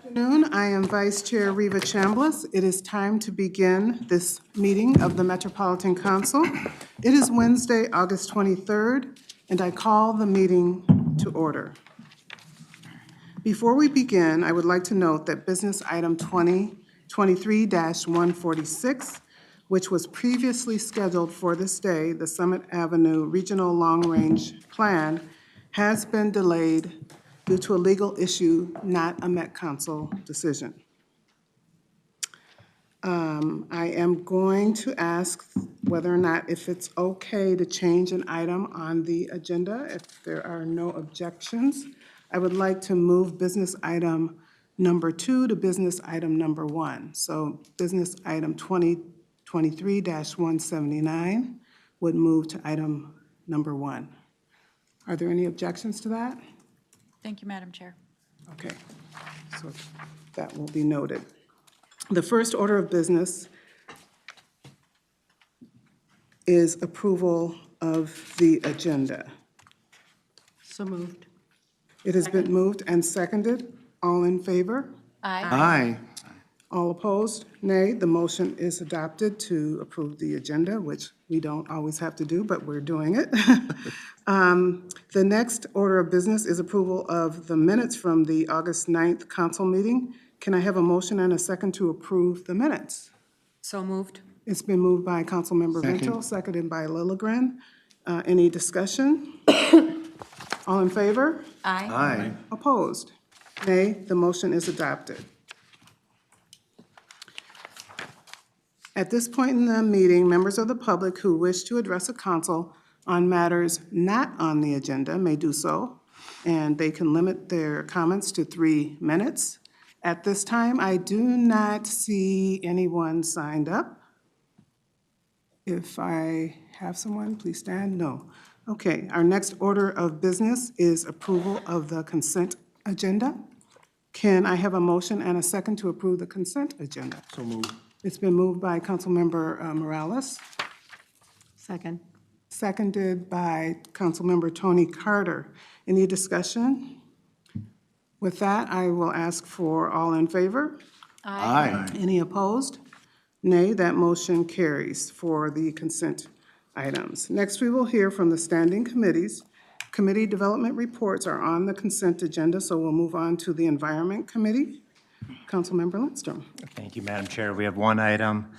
Afternoon. I am Vice Chair Reva Chambliss. It is time to begin this meeting of the Metropolitan Council. It is Wednesday, August 23rd, and I call the meeting to order. Before we begin, I would like to note that business item 2023-146, which was previously scheduled for this day, the Summit Avenue Regional Long Range Plan, has been delayed due to a legal issue, not a Met Council decision. I am going to ask whether or not if it's okay to change an item on the agenda. If there are no objections, I would like to move business item number 2 to business item number 1. So business item 2023-179 would move to item number 1. Are there any objections to that? Thank you, Madam Chair. Okay, so that will be noted. The first order of business is approval of the agenda. So moved. It has been moved and seconded. All in favor? Aye. Aye. All opposed? Nay. The motion is adopted to approve the agenda, which we don't always have to do, but we're doing it. The next order of business is approval of the minutes from the August 9th council meeting. Can I have a motion and a second to approve the minutes? So moved. It's been moved by Councilmember Vento, seconded by Lilligren. Any discussion? All in favor? Aye. Aye. Opposed? Nay. The motion is adopted. At this point in the meeting, members of the public who wish to address the council on matters not on the agenda may do so, and they can limit their comments to 3 minutes. At this time, I do not see anyone signed up. If I have someone, please stand. No. Okay, our next order of business is approval of the consent agenda. Can I have a motion and a second to approve the consent agenda? So moved. It's been moved by Councilmember Morales, Second. seconded by Councilmember Tony Carter. Any discussion? With that, I will ask for all in favor. Aye. Any opposed? Nay, that motion carries for the consent items. Next, we will hear from the standing committees. Committee development reports are on the consent agenda, so we'll move on to the Environment Committee. Councilmember Lindstrom. Thank you, Madam Chair. We have one item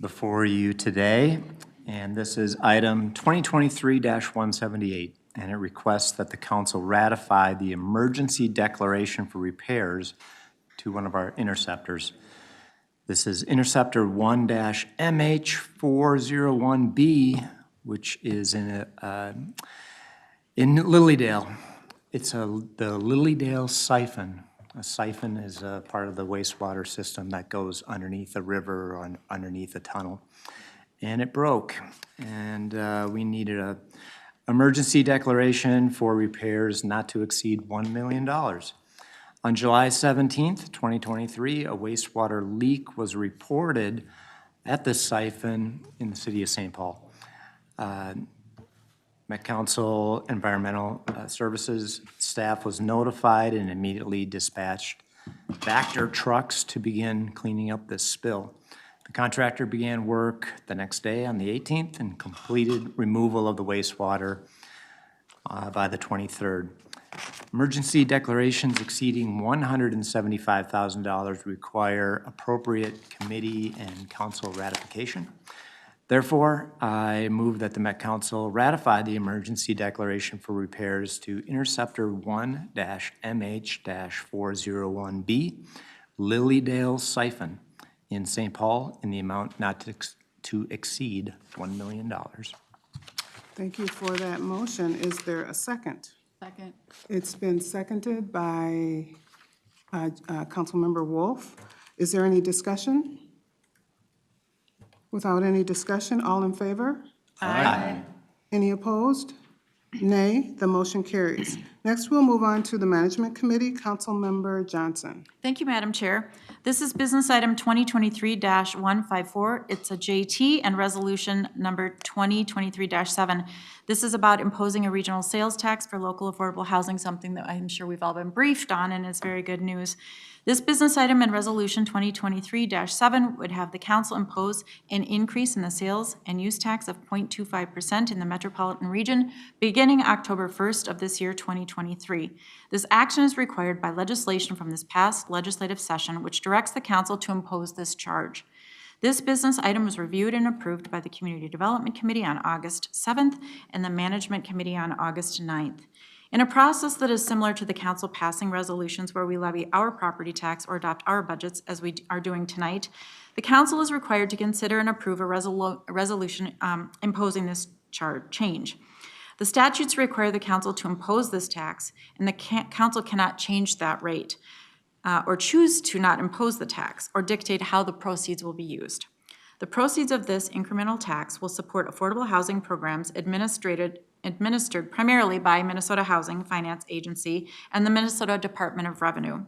before you today, and this is item 2023-178, and it requests that the council ratify the emergency declaration for repairs to one of our interceptors. This is Interceptor 1-MH401B, which is in Lilydale. It's the Lilydale siphon. A siphon is a part of the wastewater system that goes underneath a river or underneath a tunnel. And it broke, and we needed an emergency declaration for repairs not to exceed $1 million. On July 17th, 2023, a wastewater leak was reported at the siphon in the city of St. Paul. Met Council Environmental Services staff was notified and immediately dispatched Vector trucks to begin cleaning up this spill. The contractor began work the next day on the 18th and completed removal of the wastewater by the 23rd. Emergency declarations exceeding $175,000 require appropriate committee and council ratification. Therefore, I move that the Met Council ratify the emergency declaration for repairs to Interceptor 1-MH-401B, Lilydale Siphon in St. Paul in the amount not to exceed $1 million. Thank you for that motion. Is there a second? Second. It's been seconded by Councilmember Wolf. Is there any discussion? Without any discussion, all in favor? Aye. Any opposed? Nay, the motion carries. Next, we'll move on to the Management Committee. Councilmember Johnson. Thank you, Madam Chair. This is business item 2023-154. It's a JT and resolution number 2023-7. This is about imposing a regional sales tax for local affordable housing, something that I'm sure we've all been briefed on and is very good news. This business item and Resolution 2023-7 would have the council impose an increase in the sales and use tax of 0.25% in the metropolitan region beginning October 1st of this year, 2023. This action is required by legislation from this past legislative session, which directs the council to impose this charge. This business item was reviewed and approved by the Community Development Committee on August 7th and the Management Committee on August 9th. In a process that is similar to the council passing resolutions where we levy our property tax or adopt our budgets, as we are doing tonight, the council is required to consider and approve a resolution imposing this change. The statutes require the council to impose this tax, and the council cannot change that rate or choose to not impose the tax or dictate how the proceeds will be used. The proceeds of this incremental tax will support affordable housing programs administered primarily by Minnesota Housing Finance Agency and the Minnesota Department of Revenue.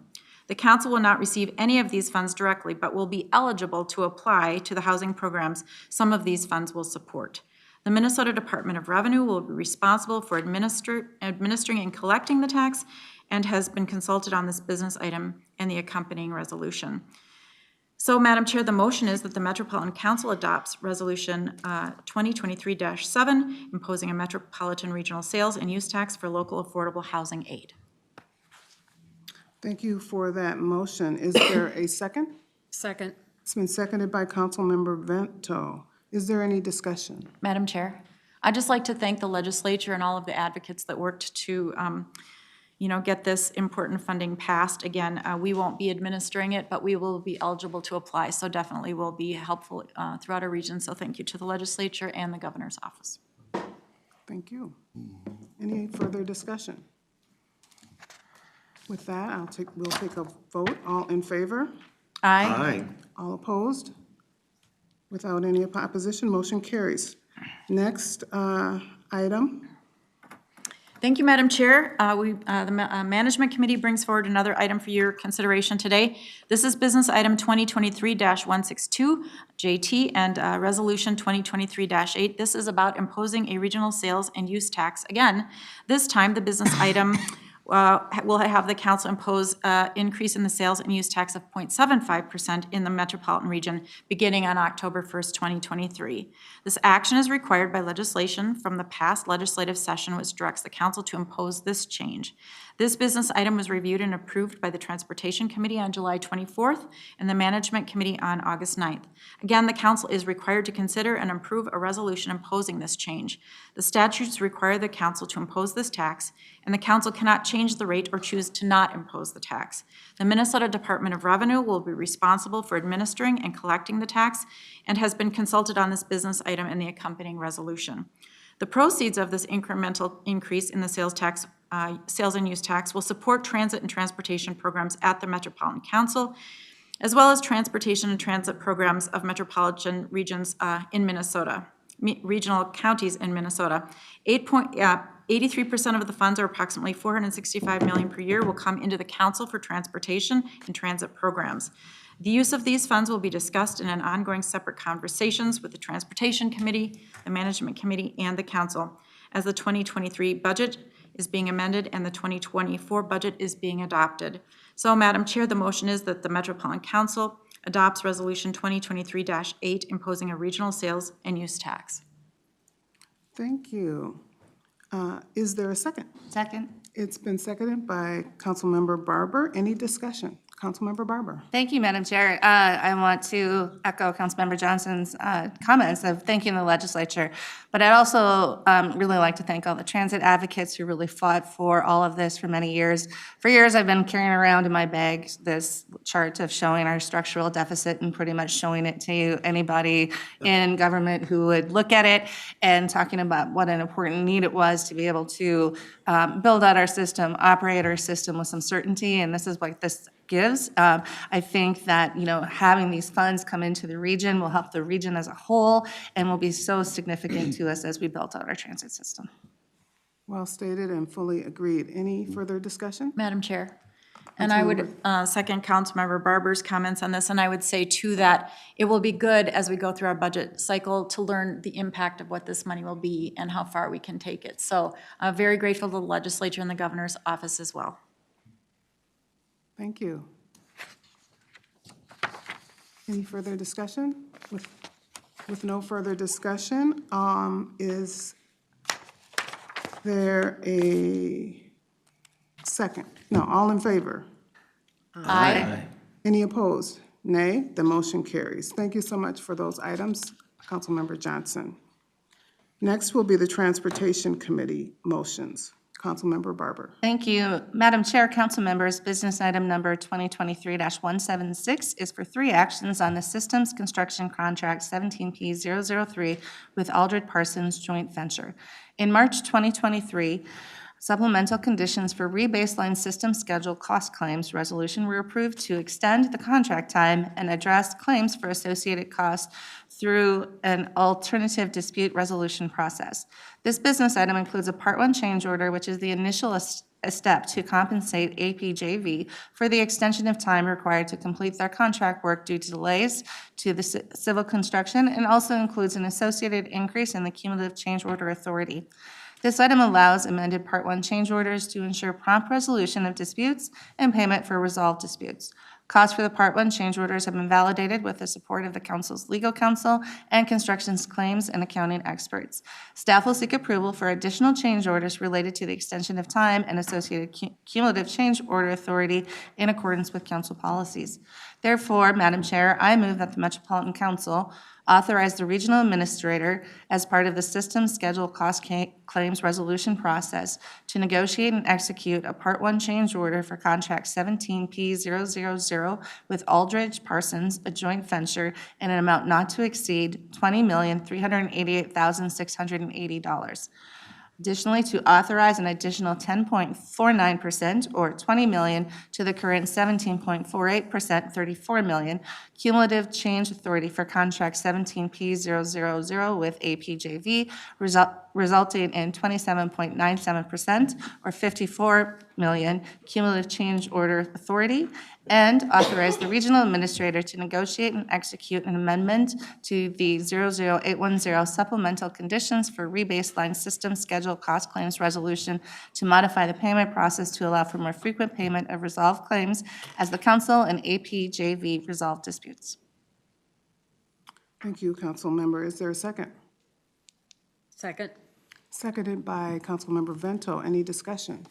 The council will not receive any of these funds directly, but will be eligible to apply to the housing programs some of these funds will support. The Minnesota Department of Revenue will be responsible for administering and collecting the tax and has been consulted on this business item and the accompanying resolution. So, Madam Chair, the motion is that the Metropolitan Council adopts Resolution 2023-7, imposing a metropolitan regional sales and use tax for local affordable housing aid. Thank you for that motion. Is there a second? Second. It's been seconded by Councilmember Vento. Is there any discussion? Madam Chair, I'd just like to thank the legislature and all of the advocates that worked to get this important funding passed. Again, we won't be administering it, but we will be eligible to apply, so definitely will be helpful throughout our region. So thank you to the legislature and the governor's office. Thank you. Any further discussion? With that, we'll take a vote. All in favor? Aye. All opposed? Without any opposition, motion carries. Next item. Thank you, Madam Chair. The Management Committee brings forward another item for your consideration today. This is business item 2023-162, JT, and Resolution 2023-8. This is about imposing a regional sales and use tax. Again, this time the business item will have the council impose increase in the sales and use tax of 0.75% in the metropolitan region beginning on October 1st, 2023. This action is required by legislation from the past legislative session, which directs the council to impose this change. This business item was reviewed and approved by the Transportation Committee on July 24th and the Management Committee on August 9th. Again, the council is required to consider and approve a resolution imposing this change. The statutes require the council to impose this tax, and the council cannot change the rate or choose to not impose the tax. The Minnesota Department of Revenue will be responsible for administering and collecting the tax and has been consulted on this business item and the accompanying resolution. The proceeds of this incremental increase in the sales and use tax will support transit and transportation programs at the Metropolitan Council, as well as transportation and transit programs of metropolitan regions in Minnesota, regional counties in Minnesota. 83% of the funds, or approximately $465 million per year, will come into the Council for transportation and transit programs. The use of these funds will be discussed in an ongoing separate conversations with the Transportation Committee, the Management Committee, and the Council as the 2023 budget is being amended and the 2024 budget is being adopted. So, Madam Chair, the motion is that the Metropolitan Council adopts Resolution 2023-8, imposing a regional sales and use tax. Thank you. Is there a second? Second. It's been seconded by Councilmember Barber. Any discussion? Councilmember Barber. Thank you, Madam Chair. I want to echo Councilmember Johnson's comments of thanking the legislature, but I'd also really like to thank all the transit advocates who really fought for all of this for many years. For years, I've been carrying around in my bag this chart of showing our structural deficit and pretty much showing it to anybody in government who would look at it and talking about what an important need it was to be able to build out our system, operate our system with some certainty, and this is what this gives. I think that, having these funds come into the region will help the region as a whole and will be so significant to us as we build out our transit system. Well stated and fully agreed. Any further discussion? Madam Chair. And I would second Councilmember Barber's comments on this, and I would say too that it will be good as we go through our budget cycle to learn the impact of what this money will be and how far we can take it. So I'm very grateful to the legislature and the governor's office as well. Thank you. Any further discussion? With no further discussion, is there a second? No, all in favor? Aye. Any opposed? Nay. The motion carries. Thank you so much for those items, Councilmember Johnson. Next will be the Transportation Committee motions. Councilmember Barber. Thank you. Madam Chair, council members, business item number 2023-176 is for 3 actions on the Systems Construction Contract 17P003 with Aldred Parsons Joint Venture. In March 2023, supplemental conditions for rebaseline system schedule cost claims resolution were approved to extend the contract time and address claims for associated costs through an alternative dispute resolution process. This business item includes a Part 1 change order, which is the initial step to compensate APJV for the extension of time required to complete their contract work due to delays to the civil construction, and also includes an associated increase in the cumulative change order authority. This item allows amended Part 1 change orders to ensure prompt resolution of disputes and payment for resolved disputes. Costs for the Part 1 change orders have been validated with the support of the council's legal counsel and construction's claims and accounting experts. Staff will seek approval for additional change orders related to the extension of time and associated cumulative change order authority in accordance with council policies. Therefore, Madam Chair, I move that the Metropolitan Council authorize the regional administrator as part of the system schedule cost claims resolution process to negotiate and execute a Part 1 change order for contract 17P000 with Aldridge Parsons, a joint venture, in an amount not to exceed $20,388,680. Additionally, to authorize an additional 10.49% or $20 million to the current 17.48%, $34 million cumulative change authority for contract 17P000 with APJV, resulting in 27.97% or $54 million cumulative change order authority, and authorize the regional administrator to negotiate and execute an amendment to the 00810 supplemental conditions for rebaseline system schedule cost claims resolution to modify the payment process to allow for more frequent payment of resolved claims as the council and APJV resolve disputes. Thank you, Councilmember. Is there a second? Second. Seconded by Councilmember Vento. Any discussion?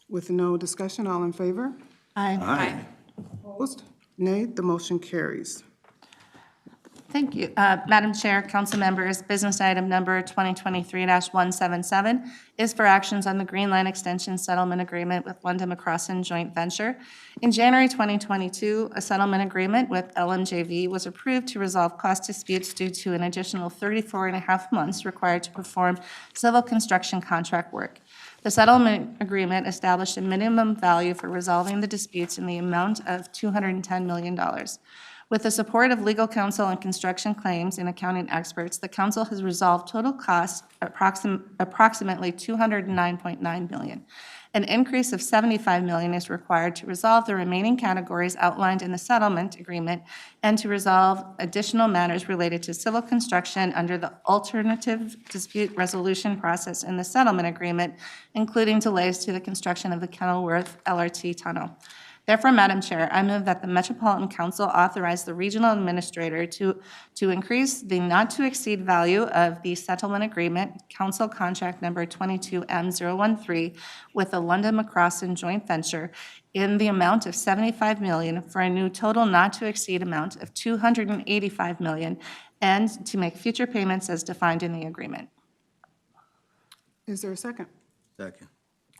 With no discussion, all in favor? Aye. Opposed? Nay. The motion carries. Thank you. Madam Chair, council members, business item number 2023-177 is for actions on the Green Line Extension Settlement Agreement with London McCrossin Joint Venture. In January 2022, a settlement agreement with LMJV was approved to resolve cost disputes due to an additional 34.5 months required to perform civil construction contract work. The settlement agreement established a minimum value for resolving the disputes in the amount of $210 million. With the support of legal counsel and construction claims and accounting experts, the council has resolved total costs approximately $209.9 million. An increase of $75 million is required to resolve the remaining categories outlined in the settlement agreement and to resolve additional matters related to civil construction under the alternative dispute resolution process in the settlement agreement, including delays to the construction of the Kenilworth LRT tunnel. Therefore, Madam Chair, I move that the Metropolitan Council authorize the regional administrator to increase the not-to-exceed value of the settlement agreement, council contract number 22M013, with the London McCrossin Joint Venture in the amount of $75 million for a new total not-to-exceed amount of $285 million, and to make future payments as defined in the agreement. Is there a second? Second.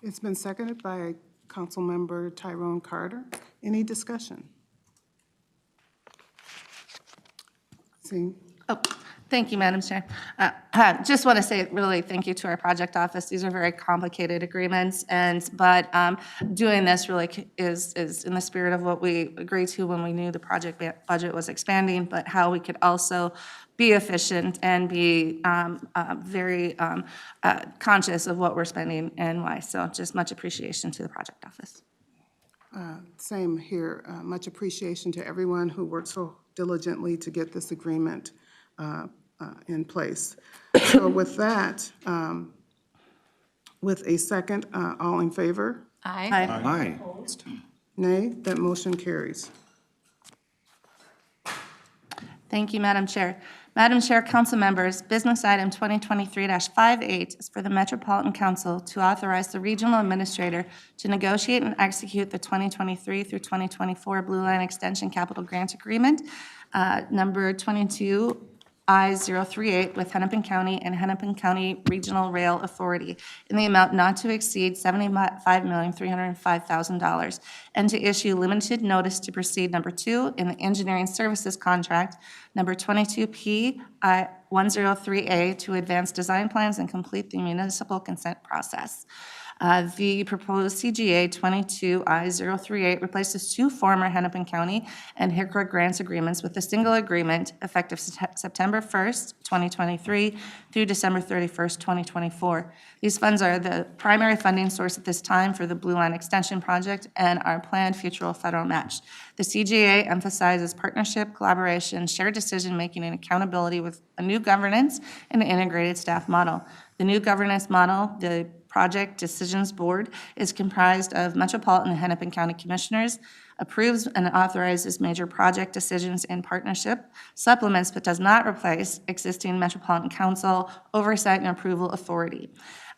It's been seconded by Councilmember Tyrone Carter. Any discussion? Seeing. Oh, thank you, Madam Chair. Just want to say really thank you to our project office. These are very complicated agreements, but doing this really is in the spirit of what we agreed to when we knew the project budget was expanding, but how we could also be efficient and be very conscious of what we're spending and why. So just much appreciation to the project office. Same here. Much appreciation to everyone who worked so diligently to get this agreement in place. So with that, with a second, all in favor? Aye. Aye. Nay. That motion carries. Thank you, Madam Chair. Madam Chair, council members, business item 2023-58 is for the Metropolitan Council to authorize the regional administrator to negotiate and execute the 2023 through 2024 Blue Line Extension Capital Grant Agreement, number 22I038 with Hennepin County and Hennepin County Regional Rail Authority in the amount not to exceed $75,305,000, and to issue limited notice to proceed number 2 in the engineering services contract, number 22P103A, to advance design plans and complete the municipal consent process. The proposed CGA 22I038 replaces 2 former Hennepin County and HICRA grants agreements with a single agreement effective September 1st, 2023 through December 31st, 2024. These funds are the primary funding source at this time for the Blue Line Extension project and our planned future federal match. The CGA emphasizes partnership, collaboration, shared decision-making, and accountability with a new governance and an integrated staff model. The new governance model, the Project Decisions Board, is comprised of Metropolitan and Hennepin County Commissioners, approves and authorizes major project decisions in partnership, supplements but does not replace existing Metropolitan Council oversight and approval authority.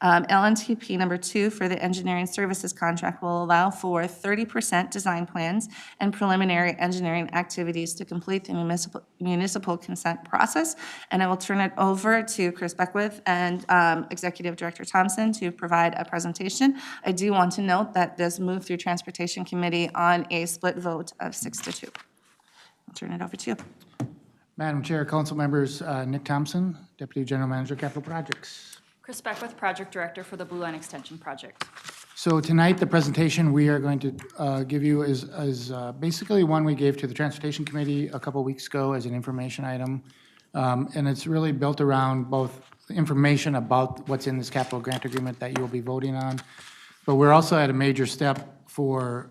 LNTP number 2 for the engineering services contract will allow for 30% design plans and preliminary engineering activities to complete the municipal consent process. And I will turn it over to Chris Beckwith and Executive Director Thompson to provide a presentation. I do want to note that this moved through Transportation Committee on a split vote of 6-2. I'll turn it over to you. Madam Chair, council members, Nick Thompson, Deputy General Manager, Capital Projects. Chris Beckwith, Project Director for the Blue Line Extension Project. So tonight, the presentation we are going to give you is basically one we gave to the Transportation Committee a couple weeks ago as an information item. And it's really built around both information about what's in this capital grant agreement that you will be voting on. But we're also at a major step for,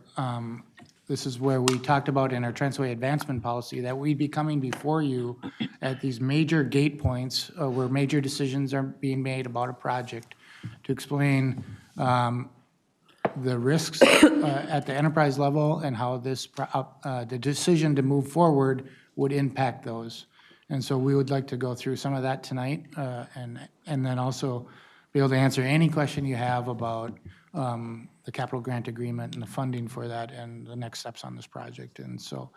this is where we talked about in our Transway Advancement Policy that we'd be coming before you at these major gate points where major decisions are being made about a project to explain the risks at the enterprise level and how this the decision to move forward would impact those. And so we would like to go through some of that tonight and then also be able to answer any question you have about the capital grant agreement and the funding for that and the next steps on this project. And so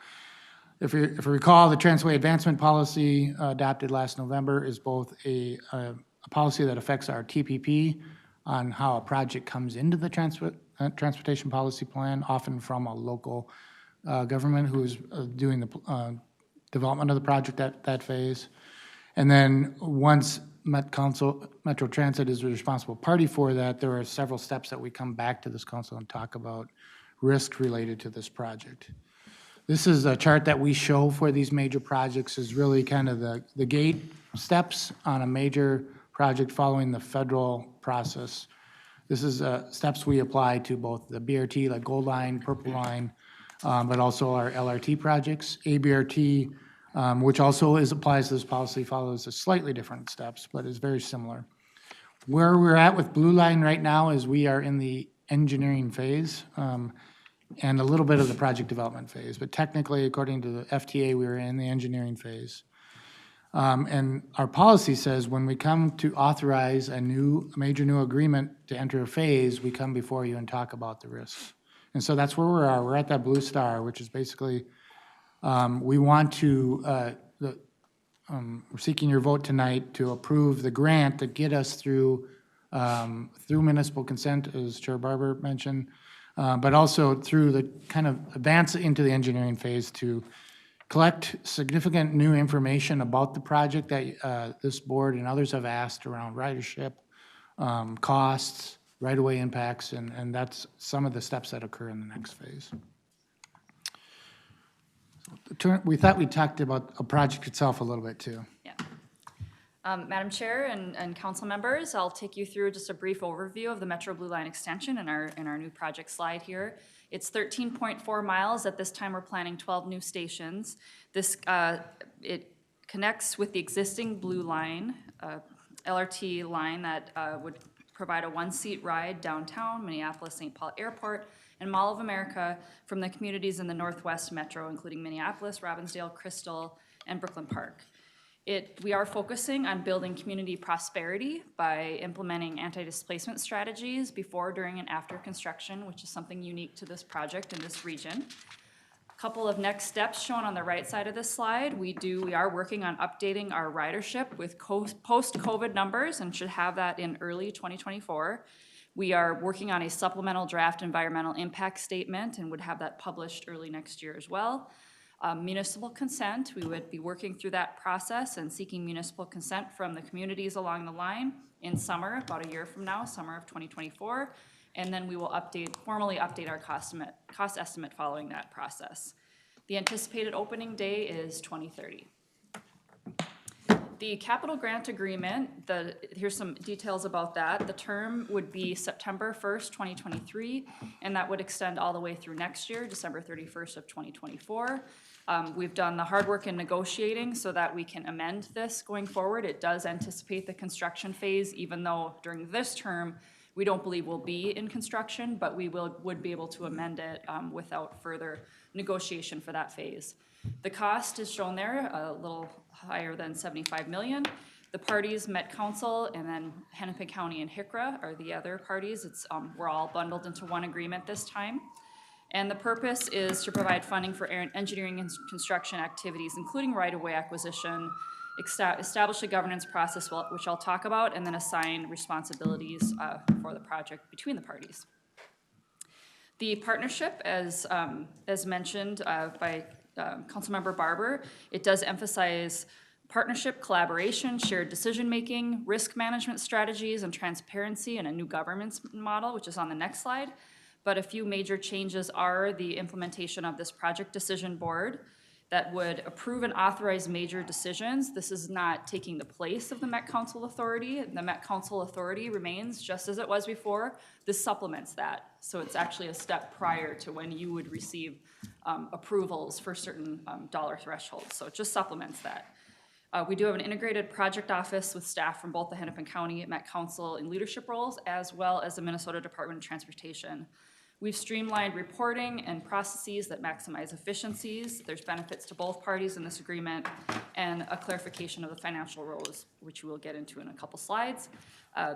if you recall, the Transway Advancement Policy adopted last November is both a policy that affects our TPP on how a project comes into the transportation policy plan, often from a local government who is doing the development of the project at that phase. And then once Metro Transit is the responsible party for that, there are several steps that we come back to this council and talk about risk related to this project. This is a chart that we show for these major projects is really kind of the gate steps on a major project following the federal process. This is steps we apply to both the BRT, like Gold Line, Purple Line, but also our LRT projects. ABRT, which also applies to this policy, follows a slightly different steps, but is very similar. Where we're at with Blue Line right now is we are in the engineering phase and a little bit of the project development phase, but technically, according to the FTA, we are in the engineering phase. And our policy says when we come to authorize a major new agreement to enter a phase, we come before you and talk about the risks. And so that's where we are. We're at that blue star, which is basically we want to, we're seeking your vote tonight to approve the grant to get us through municipal consent, as Chair Barber mentioned, but also through the kind of advance into the engineering phase to collect significant new information about the project that this board and others have asked around ridership, costs, right-of-way impacts, and that's some of the steps that occur in the next phase. We thought we talked about a project itself a little bit too. Yeah. Madam Chair and council members, I'll take you through just a brief overview of the Metro Blue Line extension in our new project slide here. It's 13.4 miles. At this time, we're planning 12 new stations. This it connects with the existing Blue Line, LRT line that would provide a one-seat ride downtown Minneapolis-St. Paul Airport and Mall of America from the communities in the Northwest Metro, including Minneapolis, Robbinsdale, Crystal, and Brooklyn Park. We are focusing on building community prosperity by implementing anti-displacement strategies before, during, and after construction, which is something unique to this project in this region. A couple of next steps shown on the right side of this slide. We are working on updating our ridership with post-COVID numbers and should have that in early 2024. We are working on a supplemental draft environmental impact statement and would have that published early next year as well. Municipal consent, we would be working through that process and seeking municipal consent from the communities along the line in summer, about a year from now, summer of 2024. And then we will formally update our cost estimate following that process. The anticipated opening day is 2030. The capital grant agreement, here's some details about that. The term would be September 1st, 2023, and that would extend all the way through next year, December 31st of 2024. We've done the hard work in negotiating so that we can amend this going forward. It does anticipate the construction phase, even though during this term, we don't believe we'll be in construction, but we would be able to amend it without further negotiation for that phase. The cost is shown there, a little higher than $75 million. The parties, Met Council, and then Hennepin County and HICRA are the other parties. We're all bundled into one agreement this time. And the purpose is to provide funding for engineering and construction activities, including right-of-way acquisition, establish a governance process, which I'll talk about, and then assign responsibilities for the project between the parties. The partnership, as mentioned by Councilmember Barber, it does emphasize partnership, collaboration, shared decision-making, risk management strategies, and transparency, and a new governance model, which is on the next slide. But a few major changes are the implementation of this project decision board that would approve and authorize major decisions. This is not taking the place of the Met Council Authority. The Met Council Authority remains just as it was before. This supplements that. So it's actually a step prior to when you would receive approvals for certain dollar thresholds. So it just supplements that. We do have an integrated project office with staff from both the Hennepin County Met Council in leadership roles, as well as the Minnesota Department of Transportation. We've streamlined reporting and processes that maximize efficiencies. There's benefits to both parties in this agreement, and a clarification of the financial roles, which we'll get into in a couple slides.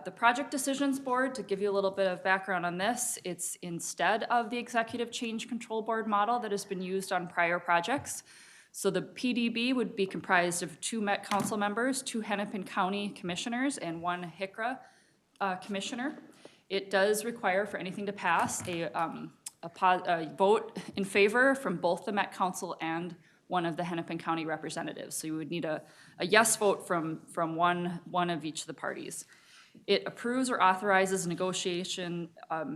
The Project Decisions Board, to give you a little bit of background on this, it's instead of the Executive Change Control Board model that has been used on prior projects. So the PDB would be comprised of 2 Met Council members, 2 Hennepin County commissioners, and 1 HICRA commissioner. It does require, for anything to pass, a vote in favor from both the Met Council and one of the Hennepin County representatives. So you would need a yes vote from one of each of the parties. It approves or authorizes negotiation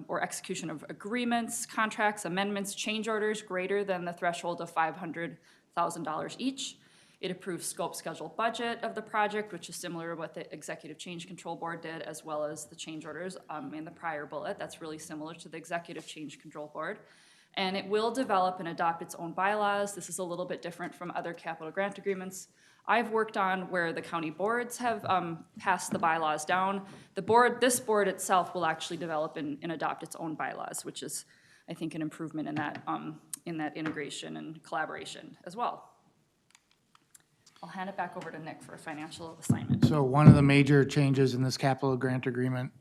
or execution of agreements, contracts, amendments, change orders greater than the threshold of $500,000 each. It approves scope, schedule, budget of the project, which is similar to what the Executive Change Control Board did, as well as the change orders in the prior bullet. That's really similar to the Executive Change Control Board. And it will develop and adopt its own bylaws. This is a little bit different from other capital grant agreements I've worked on where the county boards have passed the bylaws down. This board itself will actually develop and adopt its own bylaws, which is, I think, an improvement in that integration and collaboration as well. I'll hand it back over to Nick for a financial assignment. So one of the major changes in this capital grant agreement,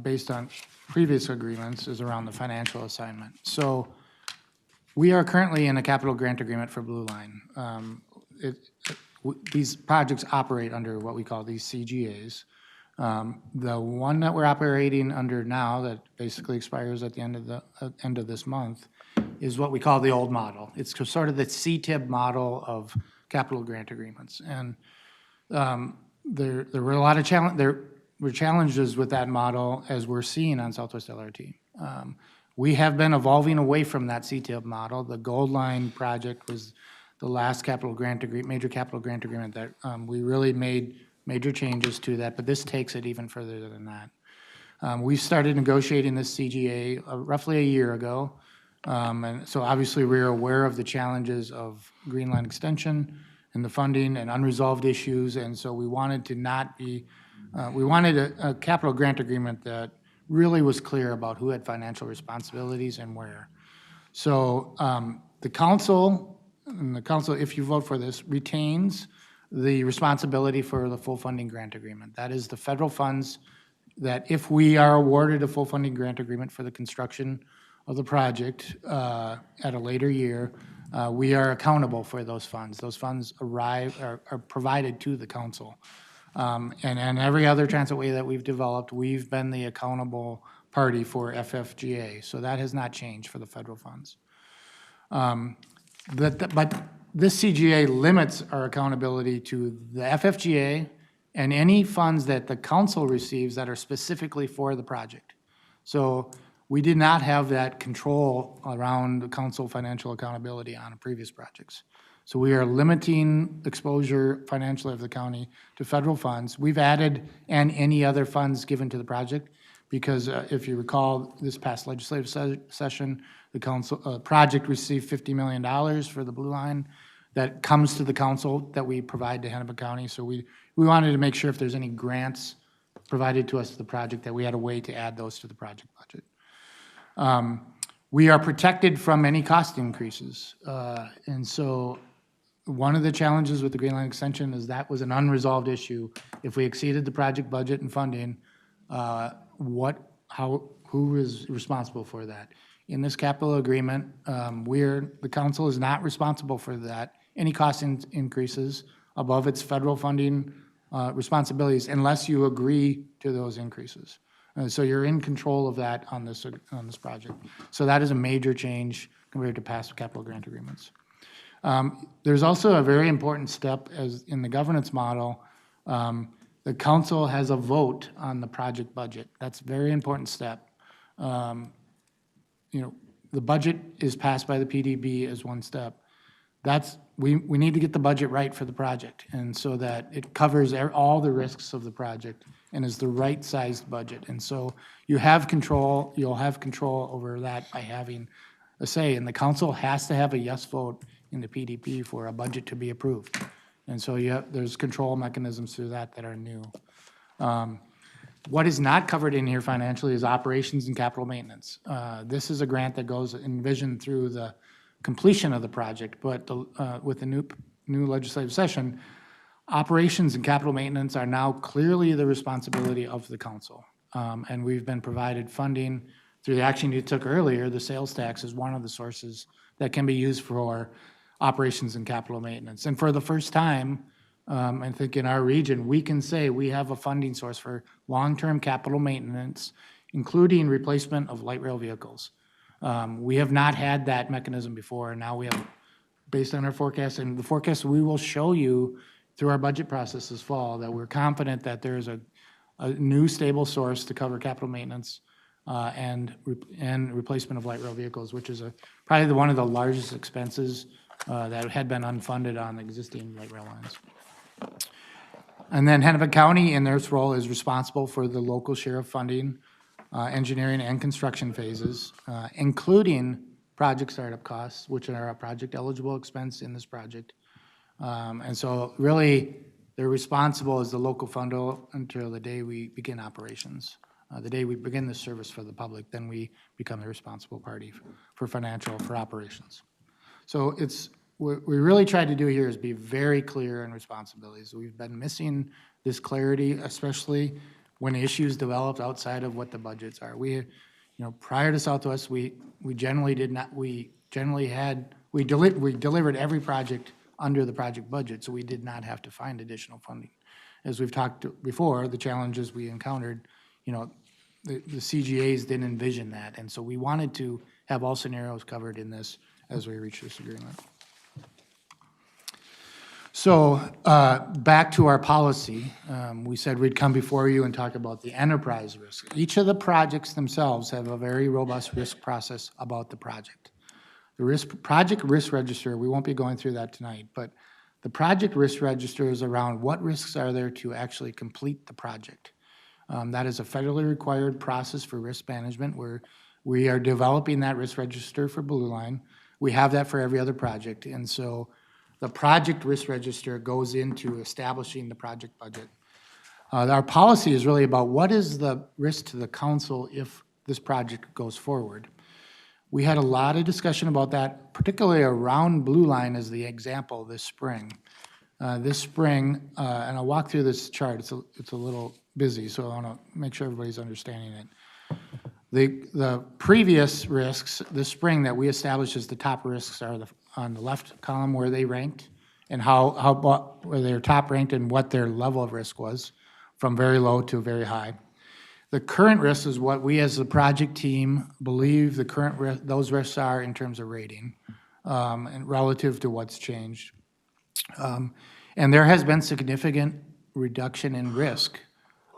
based on previous agreements, is around the financial assignment. So we are currently in a capital grant agreement for Blue Line. These projects operate under what we call these CGAs. The one that we're operating under now, that basically expires at the end of this month, is what we call the old model. It's sort of the CTIB model of capital grant agreements. And there were a lot of challenges with that model, as we're seeing on Southwest LRT. We have been evolving away from that CTIB model. The Gold Line project was the last major capital grant agreement that we really made major changes to that, but this takes it even further than that. We started negotiating this CGA roughly a year ago. And so obviously we're aware of the challenges of Green Line extension and the funding and unresolved issues. And so we wanted to we wanted a capital grant agreement that really was clear about who had financial responsibilities and where. So the council, if you vote for this, retains the responsibility for the full funding grant agreement. That is the federal funds that if we are awarded a full funding grant agreement for the construction of the project at a later year, we are accountable for those funds. Those funds are provided to the council. And every other transitway that we've developed, we've been the accountable party for FFGA. So that has not changed for the federal funds. But this CGA limits our accountability to the FFGA and any funds that the council receives that are specifically for the project. So we did not have that control around the council financial accountability on previous projects. So we are limiting exposure financially of the county to federal funds. We've added and any other funds given to the project because if you recall, this past legislative session, the council project received $50 million for the Blue Line that comes to the council that we provide to Hennepin County. So we wanted to make sure if there's any grants provided to us to the project that we had a way to add those to the project budget. We are protected from any cost increases. And so one of the challenges with the Green Line extension is that was an unresolved issue. If we exceeded the project budget and funding, who is responsible for that? In this capital agreement, the council is not responsible for that, any cost increases above its federal funding responsibilities unless you agree to those increases. So you're in control of that on this project. So that is a major change compared to past capital grant agreements. There's also a very important step as in the governance model. The council has a vote on the project budget. That's a very important step. The budget is passed by the PDB as one step. We need to get the budget right for the project, and so that it covers all the risks of the project and is the right sized budget. And so you'll have control over that by having a say, and the council has to have a yes vote in the PDP for a budget to be approved. And so there's control mechanisms through that are new. What is not covered in here financially is operations and capital maintenance. This is a grant that goes envisioned through the completion of the project, but with the new legislative session, operations and capital maintenance are now clearly the responsibility of the council. And we've been provided funding through the action you took earlier. The sales tax is one of the sources that can be used for operations and capital maintenance. And for the first time, I think in our region, we can say we have a funding source for long-term capital maintenance, including replacement of light rail vehicles. We have not had that mechanism before, and now we have, based on our forecast, and the forecast we will show you through our budget process this fall, that we're confident that there is a new stable source to cover capital maintenance and replacement of light rail vehicles, which is probably one of the largest expenses that had been unfunded on existing light rail lines. And then Hennepin County, in their role, is responsible for the local share of funding, engineering and construction phases, including project startup costs, which are a project eligible expense in this project. And so really, they're responsible as the local funder until the day we begin operations. The day we begin the service for the public, then we become the responsible party for operations. So what we really tried to do here is be very clear in responsibilities. We've been missing this clarity, especially when issues developed outside of what the budgets are. Prior to Southwest, we delivered every project under the project budget, so we did not have to find additional funding. As we've talked before, the challenges we encountered, the CGAs didn't envision that, and so we wanted to have all scenarios covered in this as we reach this agreement. So back to our policy, we said we'd come before you and talk about the enterprise risk. Each of the projects themselves have a very robust risk process about the project. The project risk register, we won't be going through that tonight, but the project risk register is around what risks are there to actually complete the project. That is a federally required process for risk management where we are developing that risk register for Blue Line. We have that for every other project, and so the project risk register goes into establishing the project budget. Our policy is really about what is the risk to the council if this project goes forward. We had a lot of discussion about that, particularly around Blue Line as the example this spring. This spring, and I'll walk through this chart, it's a little busy, so I want to make sure everybody's understanding it. The previous risks this spring that we established as the top risks are on the left column where they ranked and where they're top ranked and what their level of risk was, from very low to very high. The current risk is what we as the project team believe the current those risks are in terms of rating, and relative to what's changed. And there has been significant reduction in risk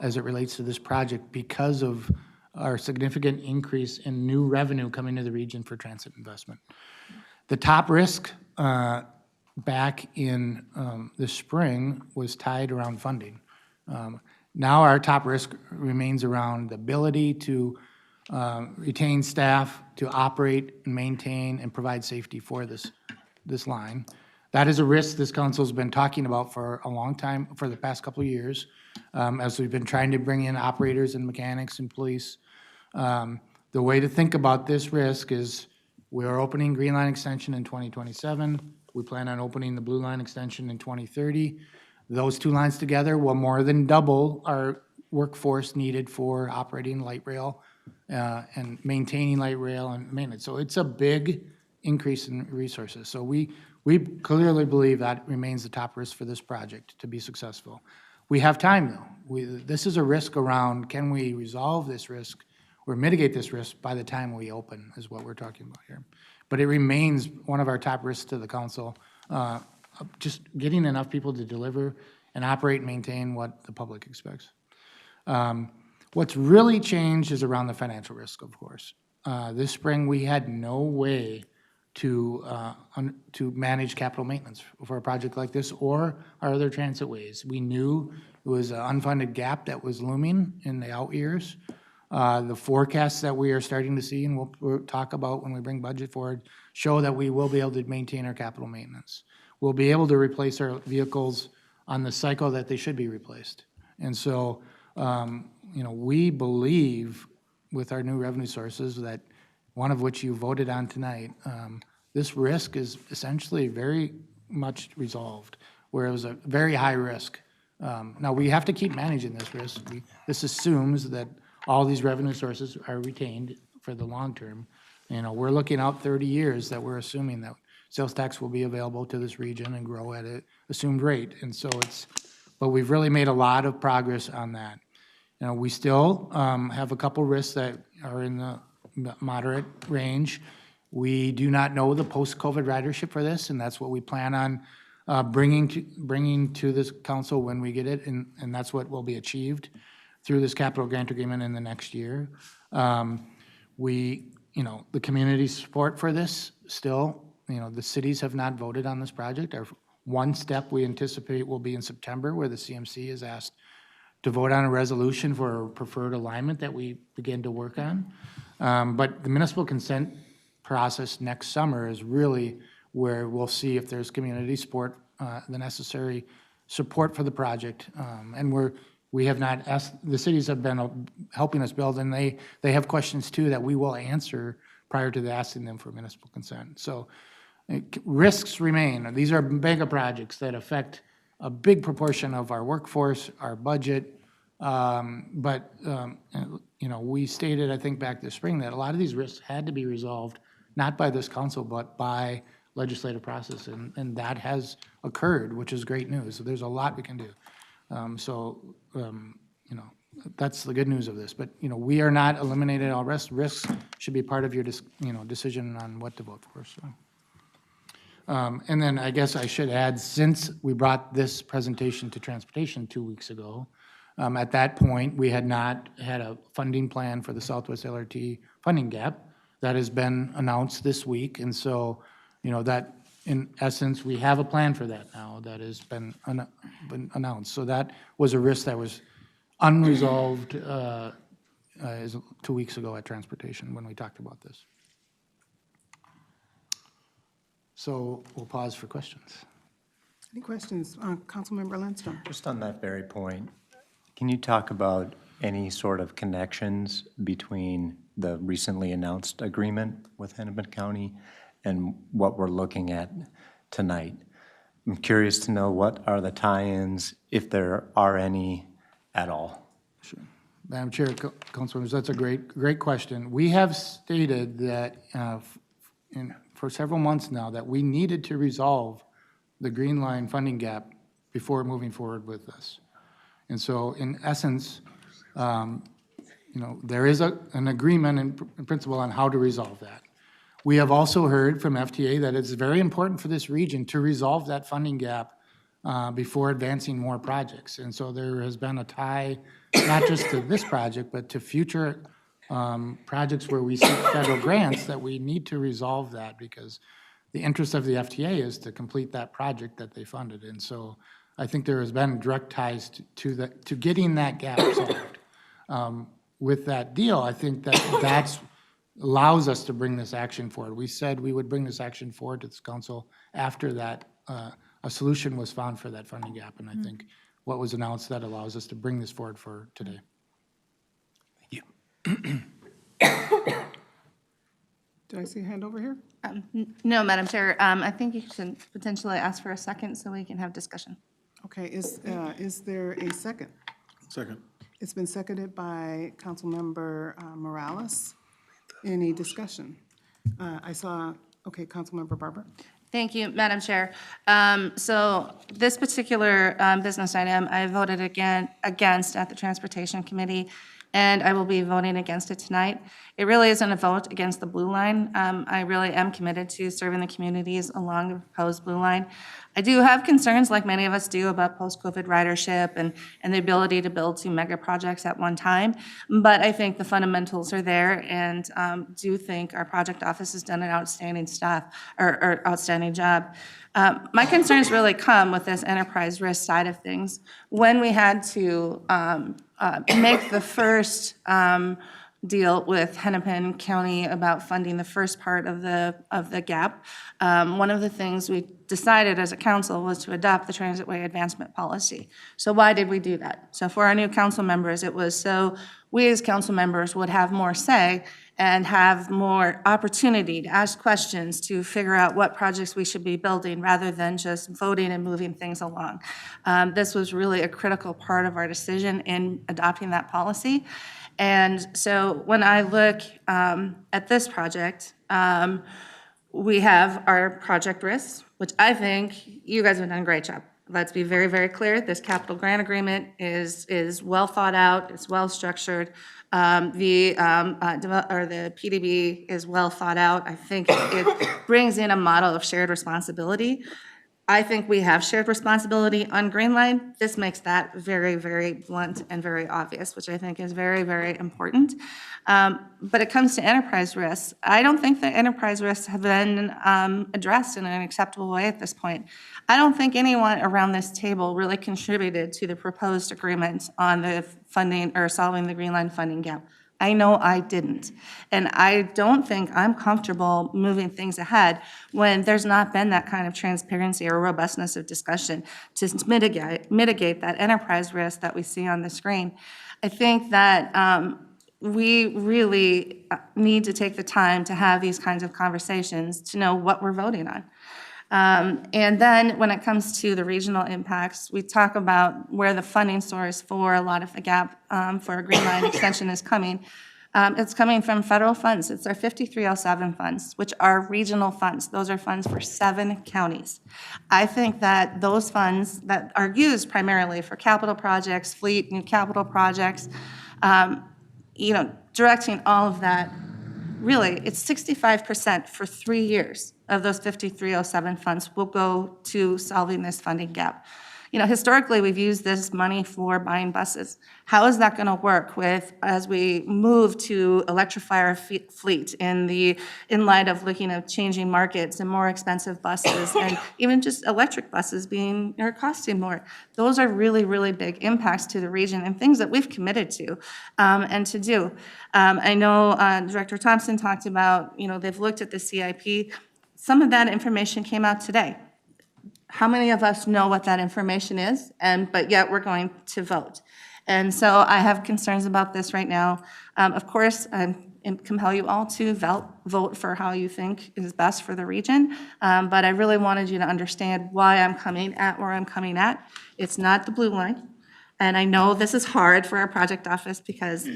as it relates to this project because of our significant increase in new revenue coming to the region for transit investment. The top risk back in the spring was tied around funding. Now our top risk remains around the ability to retain staff, to operate and maintain and provide safety for this line. That is a risk this council's been talking about for a long time, for the past couple of years, as we've been trying to bring in operators and mechanics and police. The way to think about this risk is we are opening Green Line Extension in 2027. We plan on opening the Blue Line Extension in 2030. Those two lines together will more than double our workforce needed for operating light rail and maintaining light rail and maintenance. So it's a big increase in resources. So we clearly believe that remains the top risk for this project to be successful. We have time, though. This is a risk around, can we resolve this risk or mitigate this risk by the time we open, is what we're talking about here. But it remains one of our top risks to the council, just getting enough people to deliver and operate and maintain what the public expects. What's really changed is around the financial risk, of course. This spring, we had no way to manage capital maintenance for a project like this or our other transit ways. We knew it was an unfunded gap that was looming in the out years. The forecasts that we are starting to see, and we'll talk about when we bring budget forward, show that we will be able to maintain our capital maintenance. We'll be able to replace our vehicles on the cycle that they should be replaced. And so, we believe with our new revenue sources that one of which you voted on tonight, this risk is essentially very much resolved, where it was a very high risk. Now, we have to keep managing this risk. This assumes that all these revenue sources are retained for the long term. We're looking out 30 years that we're assuming that sales tax will be available to this region and grow at an assumed rate. And so but we've really made a lot of progress on that. We still have a couple risks that are in the moderate range. We do not know the post-COVID ridership for this, and that's what we plan on bringing to this council when we get it, and that's what will be achieved through this capital grant agreement in the next year. The community support for this still, the cities have not voted on this project. Our one step we anticipate will be in September, where the CMC is asked to vote on a resolution for a preferred alignment that we begin to work on. But the municipal consent process next summer is really where we'll see if there's community support, the necessary support for the project. And we have not asked, the cities have been helping us build, and they have questions too that we will answer prior to asking them for municipal consent. So risks remain. These are mega projects that affect a big proportion of our workforce, our budget. We stated, I think, back this spring that a lot of these risks had to be resolved, not by this council, but by legislative process. And that has occurred, which is great news. So there's a lot we can do. That's the good news of this. But, we are not eliminating all risks. Risks should be part of your, decision on what to vote for. So. And then I guess I should add, since we brought this presentation to transportation 2 weeks ago, at that point, we had not had a funding plan for the Southwest LRT funding gap. That has been announced this week. And so, that in essence, we have a plan for that now that has been announced. So that was a risk that was unresolved 2 weeks ago at transportation when we talked about this. So we'll pause for questions. Any questions, Councilmember Lindstrom? Just on that very point, Can you talk about any sort of connections between the recently announced agreement with Hennepin County and what we're looking at tonight? I'm curious to know what are the tie-ins, if there are any at all. Madam Chair, Councilmembers, that's a great question. We have stated that for several months now that we needed to resolve the Green Line funding gap before moving forward with this. And so in essence, there is an agreement in principle on how to resolve that. We have also heard from FTA that it's very important for this region to resolve that funding gap before advancing more projects. And so there has been a tie, not just to this project, but to future projects where we seek federal grants, that we need to resolve that because the interest of the FTA is to complete that project that they funded. And so I think there has been direct ties to getting that gap solved. With that deal, I think that allows us to bring this action forward. We said we would bring this action forward to this council after that a solution was found for that funding gap. And I think what was announced, that allows us to bring this forward for today. Thank you. Do I see a hand over here? No, Madam Chair, I think you should potentially ask for a second so we can have discussion. Okay, is there a second? Second. It's been seconded by Councilmember Morales. Any discussion? Okay, Councilmember Barber. Thank you, Madam Chair. So this particular business item, I voted against at the Transportation Committee, and I will be voting against it tonight. It really isn't a vote against the Blue Line. I really am committed to serving the communities along the proposed Blue Line. I do have concerns, like many of us do, about post-COVID ridership and the ability to build 2 mega projects at one time. But I think the fundamentals are there, and do think our project office has done an outstanding outstanding job. My concerns really come with this enterprise risk side of things. When we had to make the first deal with Hennepin County about funding the first part of the gap, one of the things we decided as a council was to adopt the Transitway Advancement Policy. So why did we do that? So for our new council members, it was so we as council members would have more say and have more opportunity to ask questions, to figure out what projects we should be building rather than just voting and moving things along. This was really a critical part of our decision in adopting that policy. And so when I look at this project, we have our project risks, which I think you guys have done a great job. Let's be very, very clear. This capital grant agreement is well thought out. It's well structured. The PDB is well thought out. I think it brings in a model of shared responsibility. I think we have shared responsibility on Green Line. This makes that very, very blunt and very obvious, which I think is very, very important. But it comes to enterprise risks. I don't think that enterprise risks have been addressed in an acceptable way at this point. I don't think anyone around this table really contributed to the proposed agreement on the funding or solving the Green Line funding gap. I know I didn't. And I don't think I'm comfortable moving things ahead when there's not been that kind of transparency or robustness of discussion to mitigate that enterprise risk that we see on the screen. I think that we really need to take the time to have these kinds of conversations to know what we're voting on. And then when it comes to the regional impacts, we talk about where the funding source for a lot of the gap for a Green Line extension is coming. It's coming from federal funds. It's our 5307 funds, which are regional funds. Those are funds for 7 counties. I think that those funds that are used primarily for capital projects, fleet, new capital projects, directing all of that, really, it's 65% for 3 years of those 5307 funds will go to solving this funding gap. Historically, we've used this money for buying buses. How is that going to work as we move to electrify our fleet in light of looking at changing markets and more expensive buses and even just electric buses costing more? Those are really, really big impacts to the region and things that we've committed to and to do. I know Director Thompson talked about, they've looked at the CIP. Some of that information came out today. How many of us know what that information is, but yet we're going to vote? And so I have concerns about this right now. Of course, I compel you all to vote for how you think is best for the region, but I really wanted you to understand why I'm coming at where I'm coming at. It's not the blue line, and I know this is hard for our project office because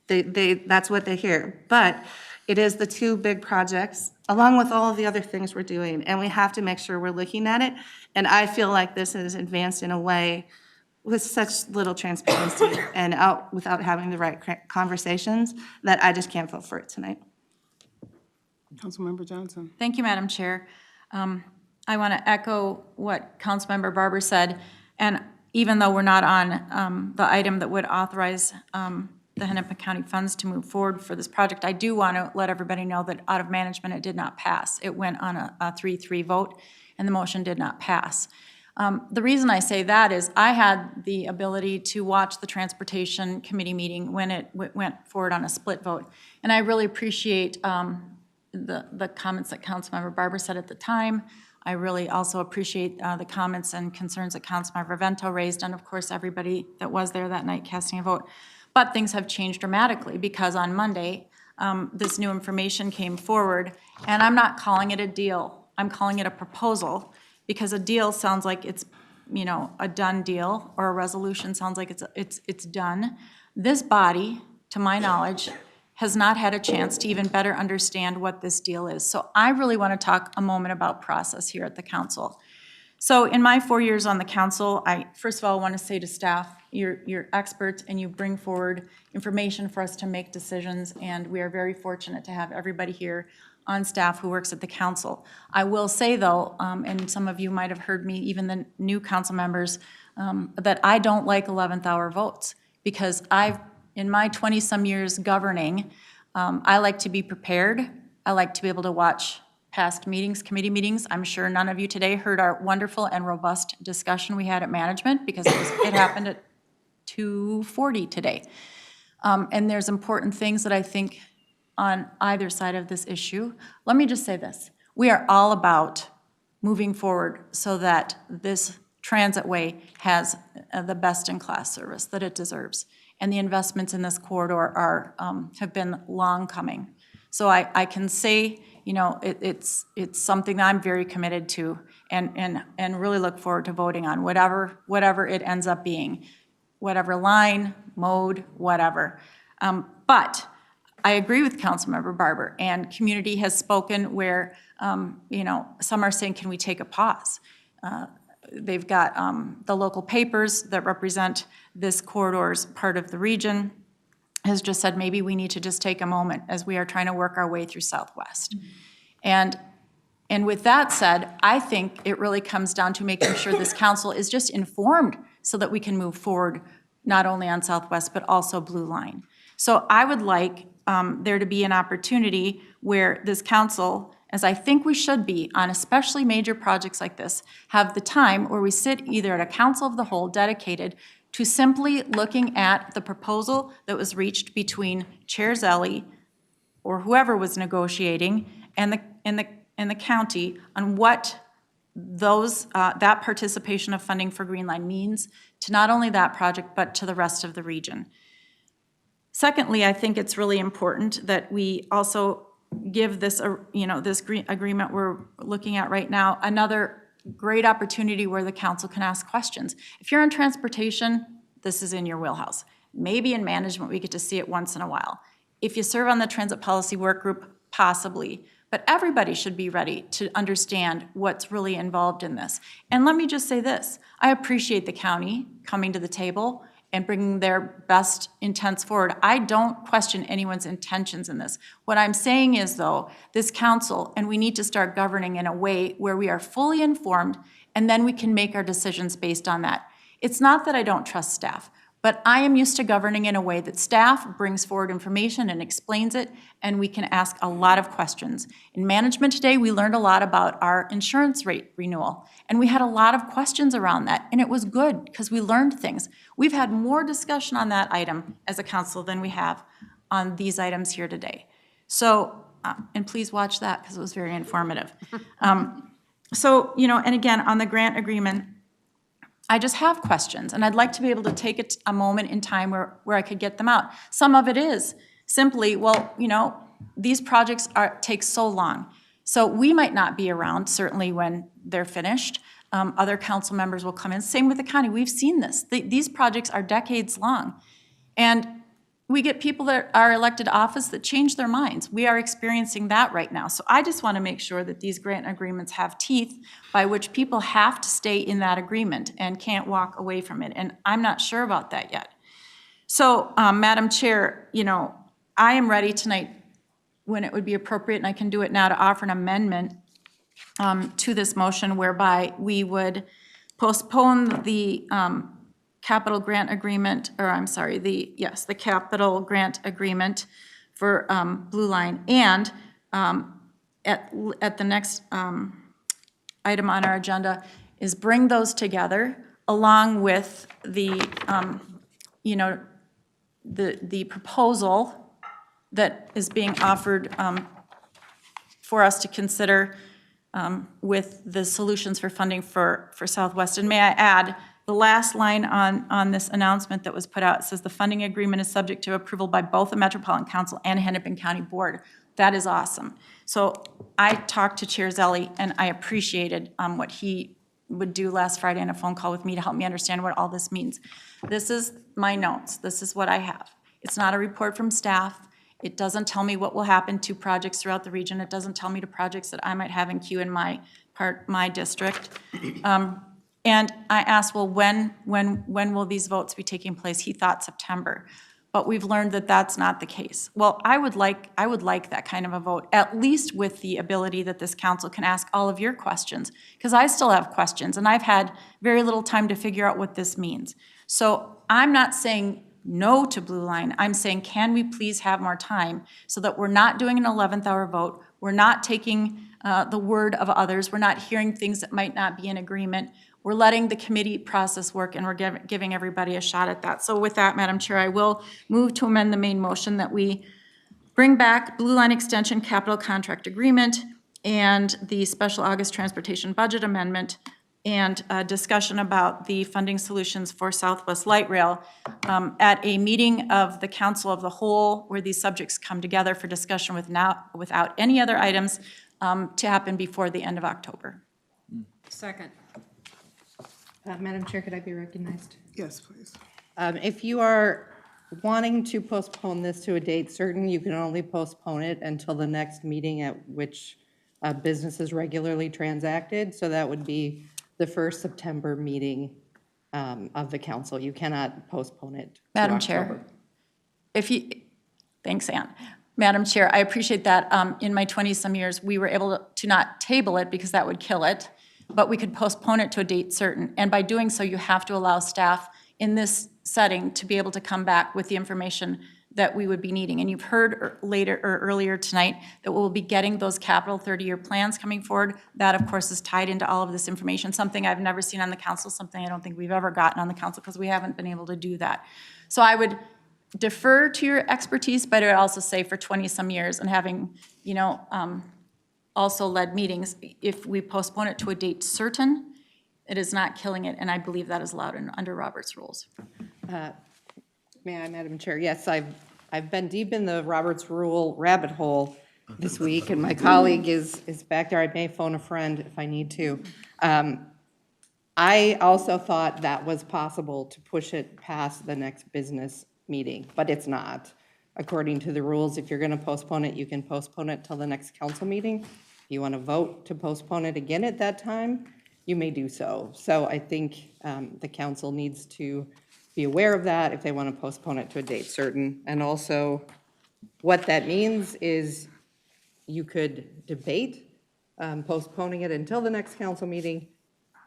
that's what they hear, but it is the two big projects, along with all of the other things we're doing, and we have to make sure we're looking at it. And I feel like this is advanced in a way with such little transparency and without having the right conversations that I just can't vote for it tonight. Councilmember Johnson. Thank you, Madam Chair. I want to echo what Councilmember Barber said, and even though we're not on the item that would authorize the Hennepin County funds to move forward for this project, I do want to let everybody know that out of management, it did not pass. It went on a 3-3 vote, and the motion did not pass. The reason I say that is I had the ability to watch the Transportation Committee meeting when it went forward on a split vote, and I really appreciate the comments that Councilmember Barber said at the time. I really also appreciate the comments and concerns that Councilmember Vento raised, and of course, everybody that was there that night casting a vote. But things have changed dramatically because on Monday, this new information came forward, and I'm not calling it a deal. I'm calling it a proposal, because a deal sounds like it's, you know, a done deal, or a resolution sounds like it's done. This body, to my knowledge, has not had a chance to even better understand what this deal is. So I really want to talk a moment about process here at the council. So in my 4 years on the council, I first of all want to say to staff, you're experts and you bring forward information for us to make decisions, and we are very fortunate to have everybody here on staff who works at the council. I will say though, and some of you might have heard me, even the new council members, that I don't like 11th hour votes, because in my 20-some years governing, I like to be prepared. I like to be able to watch past meetings, committee meetings. I'm sure none of you today heard our wonderful and robust discussion we had at management, because it happened at 2:40 today. And there's important things that I think on either side of this issue. Let me just say this. We are all about moving forward so that this transitway has the best-in-class service that it deserves. And the investments in this corridor have been long coming. So I can say, you know, it's something that I'm very committed to, and really look forward to voting on whatever it ends up being, whatever line, mode, whatever. But I agree with Councilmember Barber, and community has spoken where, you know, some are saying, can we take a pause? They've got the local papers that represent this corridor's part of the region has just said maybe we need to just take a moment as we are trying to work our way through Southwest. And with that said, I think it really comes down to making sure this council is just informed so that we can move forward not only on Southwest but also Blue Line. So I would like there to be an opportunity where this council, as I think we should be on especially major projects like this, have the time where we sit either at a council of the whole dedicated to simply looking at the proposal that was reached between Chair Zelli or whoever was negotiating and the county on what that participation of funding for Green Line means to not only that project but to the rest of the region. Secondly, I think it's really important that we also give this, this agreement we're looking at right now another great opportunity where the council can ask questions. If you're in transportation, this is in your wheelhouse. Maybe in management, we get to see it once in a while. If you serve on the transit policy work group, possibly. But everybody should be ready to understand what's really involved in this. And let me just say this. I appreciate the county coming to the table and bringing their best intents forward. I don't question anyone's intentions in this. What I'm saying is, though, this council, and we need to start governing in a way where we are fully informed, and then we can make our decisions based on that. It's not that I don't trust staff, but I am used to governing in a way that staff brings forward information and explains it, and we can ask a lot of questions. In management today, we learned a lot about our insurance rate renewal, and we had a lot of questions around that, and it was good because we learned things. We've had more discussion on that item as a council than we have on these items here today. So, and please watch that because it was very informative. So, and again, on the grant agreement, I just have questions, and I'd like to be able to take a moment in time where I could get them out. Some of it is simply, well, you know, these projects take so long. So we might not be around, certainly when they're finished. Other council members will come in. Same with the county. We've seen this. These projects are decades long. And we get people that are elected to office that change their minds. We are experiencing that right now. So I just want to make sure that these grant agreements have teeth by which people have to stay in that agreement and can't walk away from it. And I'm not sure about that yet. So, Madam Chair, you know, I am ready tonight, when it would be appropriate, and I can do it now, to offer an amendment to this motion whereby we would postpone the capital grant agreement, or I'm sorry, the capital grant agreement for Blue Line, and at the next item on our agenda is bring those together along with the, you know, the proposal that is being offered for us to consider with the solutions for funding for Southwest. And may I add, the last line on this announcement that was put out, it says the funding agreement is subject to approval by both the Metropolitan Council and Hennepin County Board. That is awesome. So I talked to Chair Zelli, and I appreciated what he would do last Friday on a phone call with me to help me understand what all this means. This is my notes. This is what I have. It's not a report from staff. It doesn't tell me what will happen to projects throughout the region. It doesn't tell me to projects that I might have in queue in my district. And I asked, well, when will these votes be taking place? He thought September, but we've learned that that's not the case. Well, I would like that kind of a vote, at least with the ability that this council can ask all of your questions, because I still have questions, and I've had very little time to figure out what this means. So I'm not saying no to Blue Line. I'm saying, can we please have more time so that we're not doing an 11th hour vote, we're not taking the word of others, we're not hearing things that might not be in agreement. We're letting the committee process work, and we're giving everybody a shot at that. So with that, Madam Chair, I will move to amend the main motion that we bring back Blue Line Extension Capital Contract Agreement and the Special August Transportation Budget Amendment and a discussion about the funding solutions for Southwest Light Rail at a meeting of the Council of the Whole where these subjects come together for discussion without any other items to happen before the end of October. Second. Madam Chair, could I be recognized? Yes, please. If you are wanting to postpone this to a date certain, you can only postpone it until the next meeting at which business is regularly transacted. So that would be the first September meeting of the council. You cannot postpone it to Madam October. Chair, thanks, Ann. Madam Chair, I appreciate that. In my 20-some years, we were able to not table it because that would kill it, but we could postpone it to a date certain. And by doing so, you have to allow staff in this setting to be able to come back with the information that we would be needing. And you've heard earlier tonight that we'll be getting those capital 30-year plans coming forward. That, of course, is tied into all of this information, something I've never seen on the council, something I don't think we've ever gotten on the council because we haven't been able to do that. So I would defer to your expertise, but I would also say for 20-some years and having, you know, also led meetings, if we postpone it to a date certain, it is not killing it, and I believe that is allowed under Robert's rules. May I, Madam Chair? Yes, I've been deep in the Roberts Rule rabbit hole this week, and my colleague is back there. I may phone a friend if I need to. I also thought that was possible to push it past the next business meeting, but it's not. According to the rules, if you're going to postpone it, you can postpone it till the next council meeting. If you want to vote to postpone it again at that time, you may do so. So I think the council needs to be aware of that if they want to postpone it to a date certain. And also, what that means is you could debate postponing it until the next council meeting.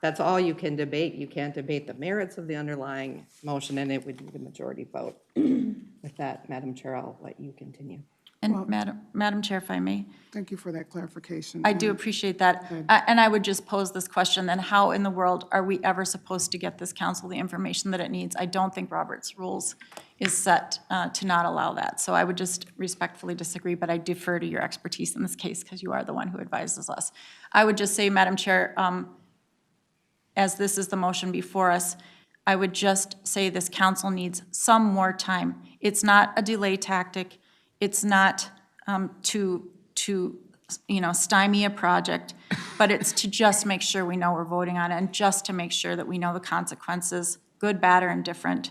That's all you can debate. You can't debate the merits of the underlying motion, and it would be the majority vote. With that, Madam Chair, I'll let you continue. And Madam Chair, if I may, Thank you for that clarification. I do appreciate that. And I would just pose this question, then how in the world are we ever supposed to get this council the information that it needs? I don't think Robert's rules is set to not allow that. So I would just respectfully disagree, but I defer to your expertise in this case because you are the one who advises us. I would just say, Madam Chair, as this is the motion before us, I would just say this council needs some more time. It's not a delay tactic. It's not to stymie a project, but it's to just make sure we know we're voting on it and just to make sure that we know the consequences, good, bad, or indifferent.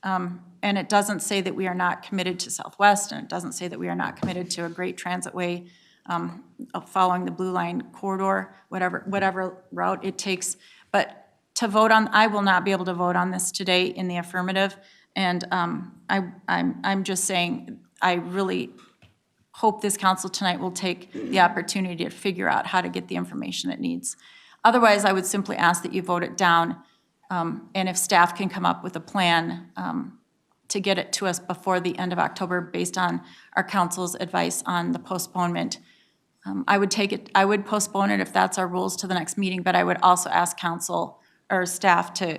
And it doesn't say that we are not committed to Southwest, and it doesn't say that we are not committed to a great transit way following the Blue Line corridor, whatever route it takes. But to vote on, I will not be able to vote on this today in the affirmative. And I'm just saying, I really hope this council tonight will take the opportunity to figure out how to get the information it needs. Otherwise, I would simply ask that you vote it down. And if staff can come up with a plan to get it to us before the end of October based on our council's advice on the postponement, I would postpone it if that's our rules to the next meeting, but I would also ask council or staff to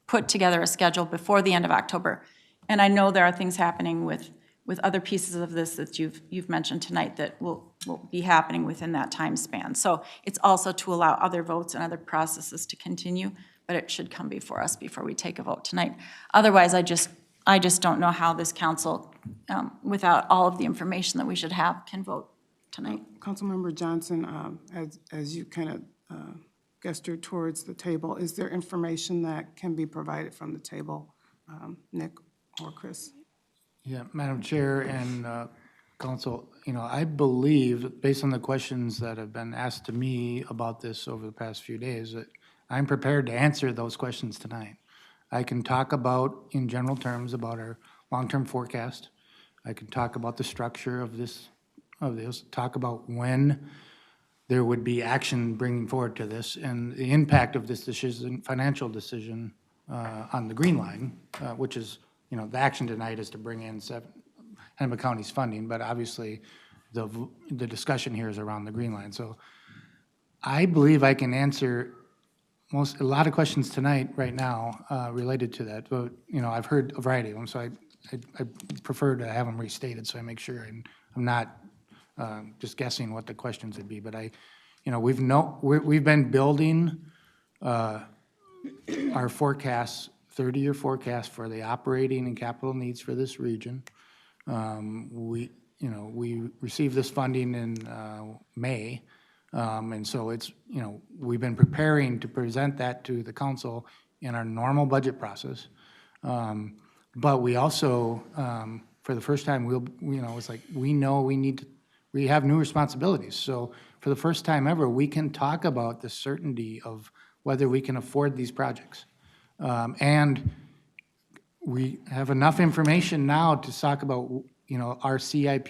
put together a schedule before the end of October. And I know there are things happening with other pieces of this that you've mentioned tonight that will be happening within that time span. So it's also to allow other votes and other processes to continue, but it should come before us before we take a vote tonight. Otherwise, I just don't know how this council, without all of the information that we should have, can vote tonight. Councilmember Johnson, as you kind of gestured towards the table, is there information that can be provided from the table, Nick or Chris? Yeah, Madam Chair and Council, I believe, based on the questions that have been asked to me about this over the past few days, that I'm prepared to answer those questions tonight. I can talk about, in general terms, about our long-term forecast. I can talk about the structure of this, talk about when there would be action bringing forward to this and the impact of this decision, financial decision on the Green Line, which is, the action tonight is to bring in Hennepin County's funding, but obviously the discussion here is around the Green Line. So I believe I can answer a lot of questions tonight, right now, related to that. But, I've heard a variety of them, so I prefer to have them restated so I make sure I'm not just guessing what the questions would be. But we've been building our forecasts, 30-year forecast for the operating and capital needs for this region. We received this funding in May. And so it's, we've been preparing to present that to the council in our normal budget process. But we also, for the first time, it's like, we have new responsibilities. So for the first time ever, we can talk about the certainty of whether we can afford these projects. And we have enough information now to talk about, our CIP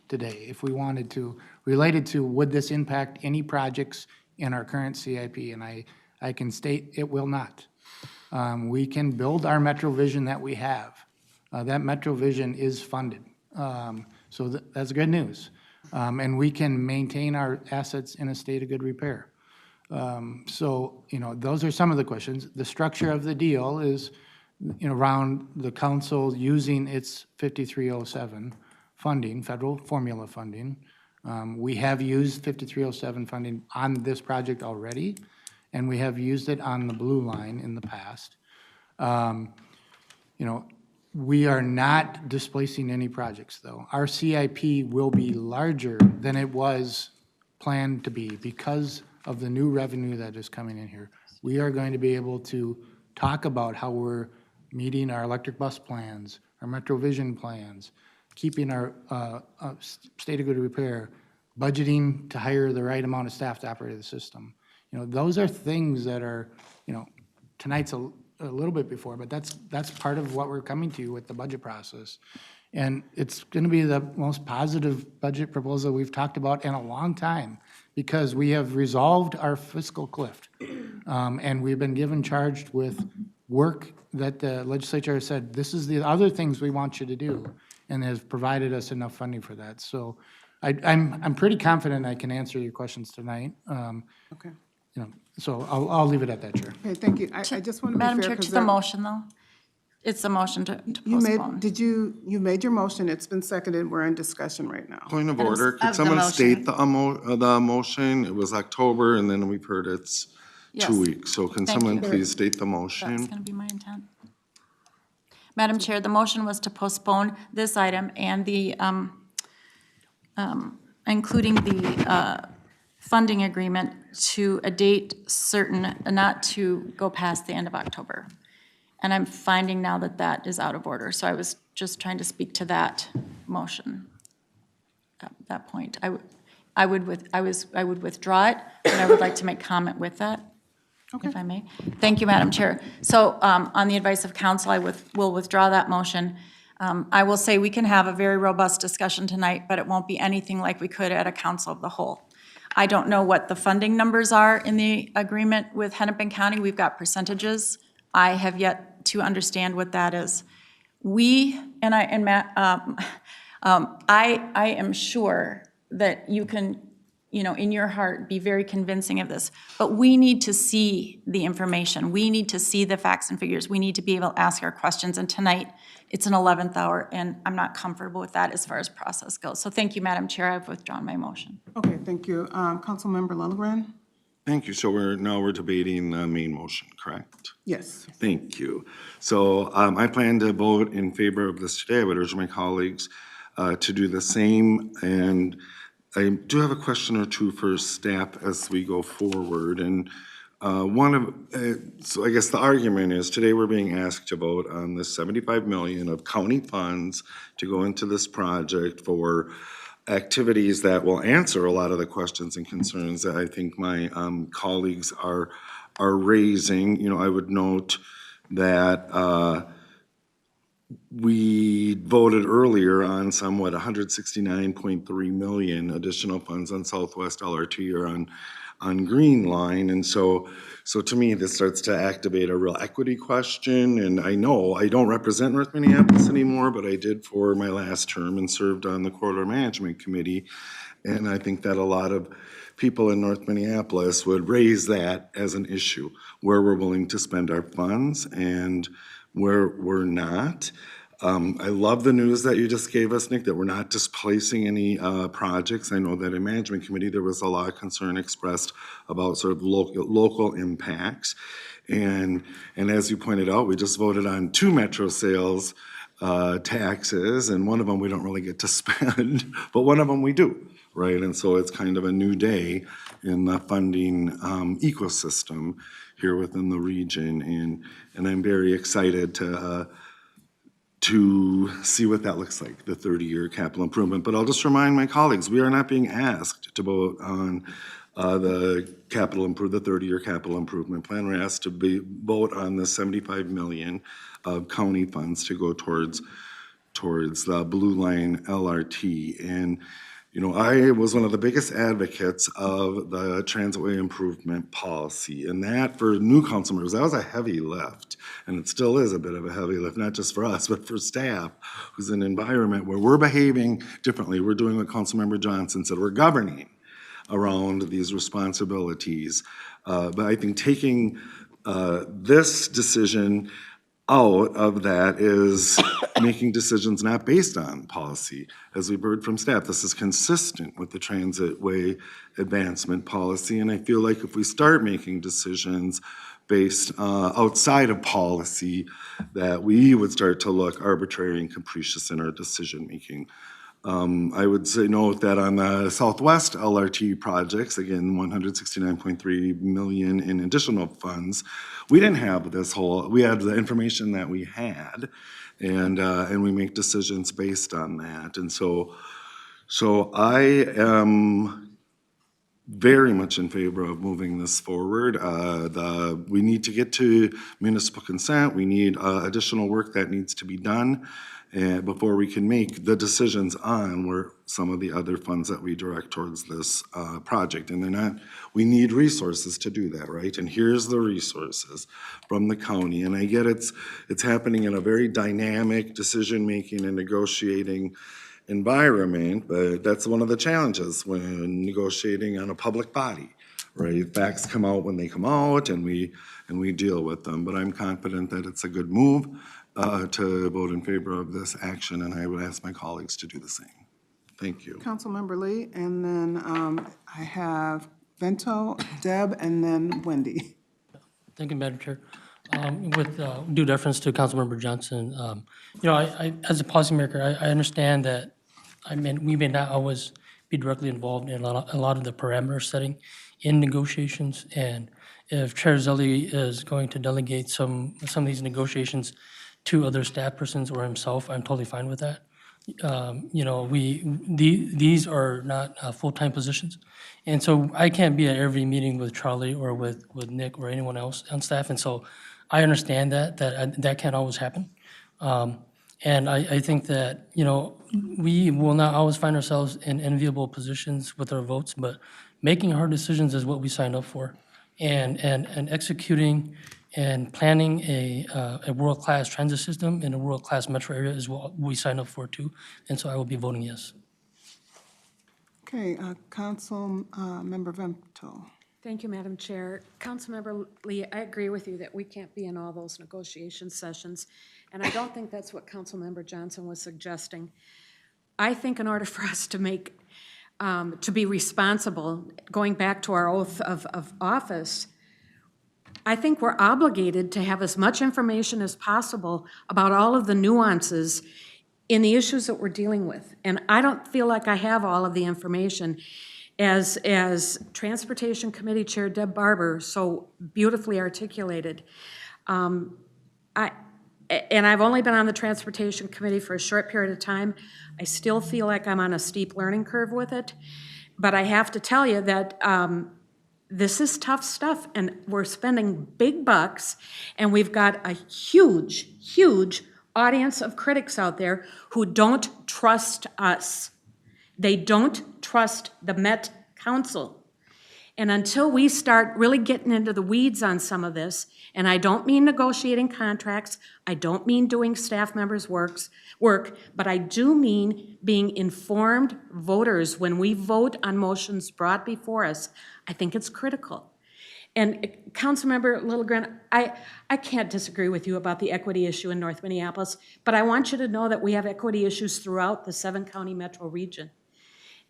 today, if we wanted to, related to would this impact any projects in our current CIP, and I can state it will not. We can build our MetroVision that we have. That MetroVision is funded, so that's good news. And we can maintain our assets in a state of good repair. So, those are some of the questions. The structure of the deal is, around the council using its 5307 funding, federal formula funding. We have used 5307 funding on this project already, and we have used it on the Blue Line in the past. We are not displacing any projects, though. Our CIP will be larger than it was planned to be because of the new revenue that is coming in here. We are going to be able to talk about how we're meeting our electric bus plans, our MetroVision plans, keeping our state of good repair, budgeting to hire the right amount of staff to operate the system. Those are things that are, tonight's a little bit before, but that's part of what we're coming to with the budget process. And it's going to be the most positive budget proposal we've talked about in a long time because we have resolved our fiscal cliff. And we've been given charged with work that the legislature has said, this is the other things we want you to do, and has provided us enough funding for that. So I'm pretty confident I can answer your questions tonight. Okay. So I'll leave it at that, Chair. Okay, thank you. I just want to be fair. Madam Chair, to the motion, though. It's a motion to postpone. You made your motion, it's been seconded, we're in discussion right now. Point of order, of could the someone motion. state the motion? It was October, and then we've heard it's Yes. 2 weeks. So can Thank someone you. please state the That's motion? going to be my intent. Madam Chair, the motion was to postpone this item and the, including the funding agreement to a date certain, not to go past the end of October. And I'm finding now that that is out of order, so I was just trying to speak to that motion, that point. I would withdraw it, but I would like to make comment with that, if I may. Thank you, Madam Chair. So on the advice of council, will withdraw that motion. I will say we can have a very robust discussion tonight, but it won't be anything like we could at a council of the whole. I don't know what the funding numbers are in the agreement with Hennepin County. We've got percentages. I have yet to understand what that is. Matt, I am sure that you can, in your heart, be very convincing of this. But we need to see the information. We need to see the facts and figures. We need to be able to ask our questions. And tonight, it's an 11th hour, and I'm not comfortable with that as far as process goes. So thank you, Madam Chair. I've withdrawn my motion. Okay, thank you. Councilmember Lundgren? Thank you. So we're debating the main motion, correct? Yes. Thank you. So I plan to vote in favor of this today. I would urge my colleagues to do the same. And I do have a question or two for staff as we go forward. And so I guess the argument is today we're being asked to vote on this $75 million of county funds to go into this project for activities that will answer a lot of the questions and concerns that I think my colleagues are raising. I would note that we voted earlier on somewhat 169.3 million additional funds on Southwest LRT or on Green Line. And so to me, this starts to activate a real equity question. And I know I don't represent North Minneapolis anymore, but I did for my last term and served on the Corridor Management Committee. And I think that a lot of people in North Minneapolis would raise that as an issue, where we're willing to spend our funds and where we're not. I love the news that you just gave us, Nick, that we're not displacing any projects. I know that in Management Committee, there was a lot of concern expressed about sort of local impacts. And as you pointed out, we just voted on 2 Metro sales taxes, and one of them we don't really get to spend, but one of them we do, right? And so it's kind of a new day in the funding ecosystem here within the region, and I'm very excited to see what that looks like, the 30-year capital improvement. But I'll just remind my colleagues, we are not being asked to vote on the 30-year capital improvement plan. We're asked to vote on the $75 million of county funds to go towards the Blue Line LRT. And I was one of the biggest advocates of the Transitway Improvement Policy, and that for new council members, that was a heavy lift, and it still is a bit of a heavy lift, not just for us, but for staff, who's in an environment where we're behaving differently. We're doing what Councilmember Johnson said, we're governing around these responsibilities. But I think taking this decision out of that is making decisions not based on policy. As we've heard from staff, this is consistent with the Transitway Advancement Policy, and I feel like if we start making decisions based outside of policy, that we would start to look arbitrary and capricious in our decision-making. I would note that on the Southwest LRT projects, again, 169.3 million in additional funds, we didn't have we had the information that we had, and we make decisions based on that. And so I am very much in favor of moving this forward. We need to get to municipal consent. We need additional work that needs to be done before we can make the decisions on where some of the other funds that we direct towards this project. And we need resources to do that, right? And here's the resources from the county. And I get it's happening in a very dynamic decision-making and negotiating environment, but that's one of the challenges when negotiating on a public body, right? Facts come out when they come out, and we deal with them. But I'm confident that it's a good move to vote in favor of this action, and I would ask my colleagues to do the same. Thank you. Councilmember Lee, and then I have Vento, Deb, and then Wendy. Thank you, Madam Chair. With due deference to Councilmember Johnson, I as a policymaker, I understand that, we may not always be directly involved in a lot of the parameter setting in negotiations. And if Chair Zelli is going to delegate some of these negotiations to other staff persons or himself, I'm totally fine with that. These are not full-time positions. And so I can't be at every meeting with Charlie or with Nick or anyone else on staff. And so I understand that can't always happen. And I think that, we will not always find ourselves in enviable positions with our votes, but making hard decisions is what we signed up for. And executing and planning a world-class transit system in a world-class metro area is what we signed up for too. And so I will be voting yes. Okay, Council Member Vento. Thank you, Madam Chair. Councilmember Lee, I agree with you that we can't be in all those negotiation sessions, and I don't think that's what Councilmember Johnson was suggesting. I think in order for us to make, to be responsible, going back to our oath of office, I think we're obligated to have as much information as possible about all of the nuances in the issues that we're dealing with. And I don't feel like I have all of the information. As Transportation Committee Chair Deb Barber so beautifully articulated, and I've only been on the Transportation Committee for a short period of time. I still feel like I'm on a steep learning curve with it. But I have to tell you that this is tough stuff, and we're spending big bucks, and we've got a huge, huge audience of critics out there who don't trust us. They don't trust the Met Council. And until we start really getting into the weeds on some of this, and I don't mean negotiating contracts, I don't mean doing staff members' work, but I do mean being informed voters when we vote on motions brought before us. I think it's critical. And Councilmember Littlegren, I can't disagree with you about the equity issue in North Minneapolis, but I want you to know that we have equity issues throughout the 7-county metro region.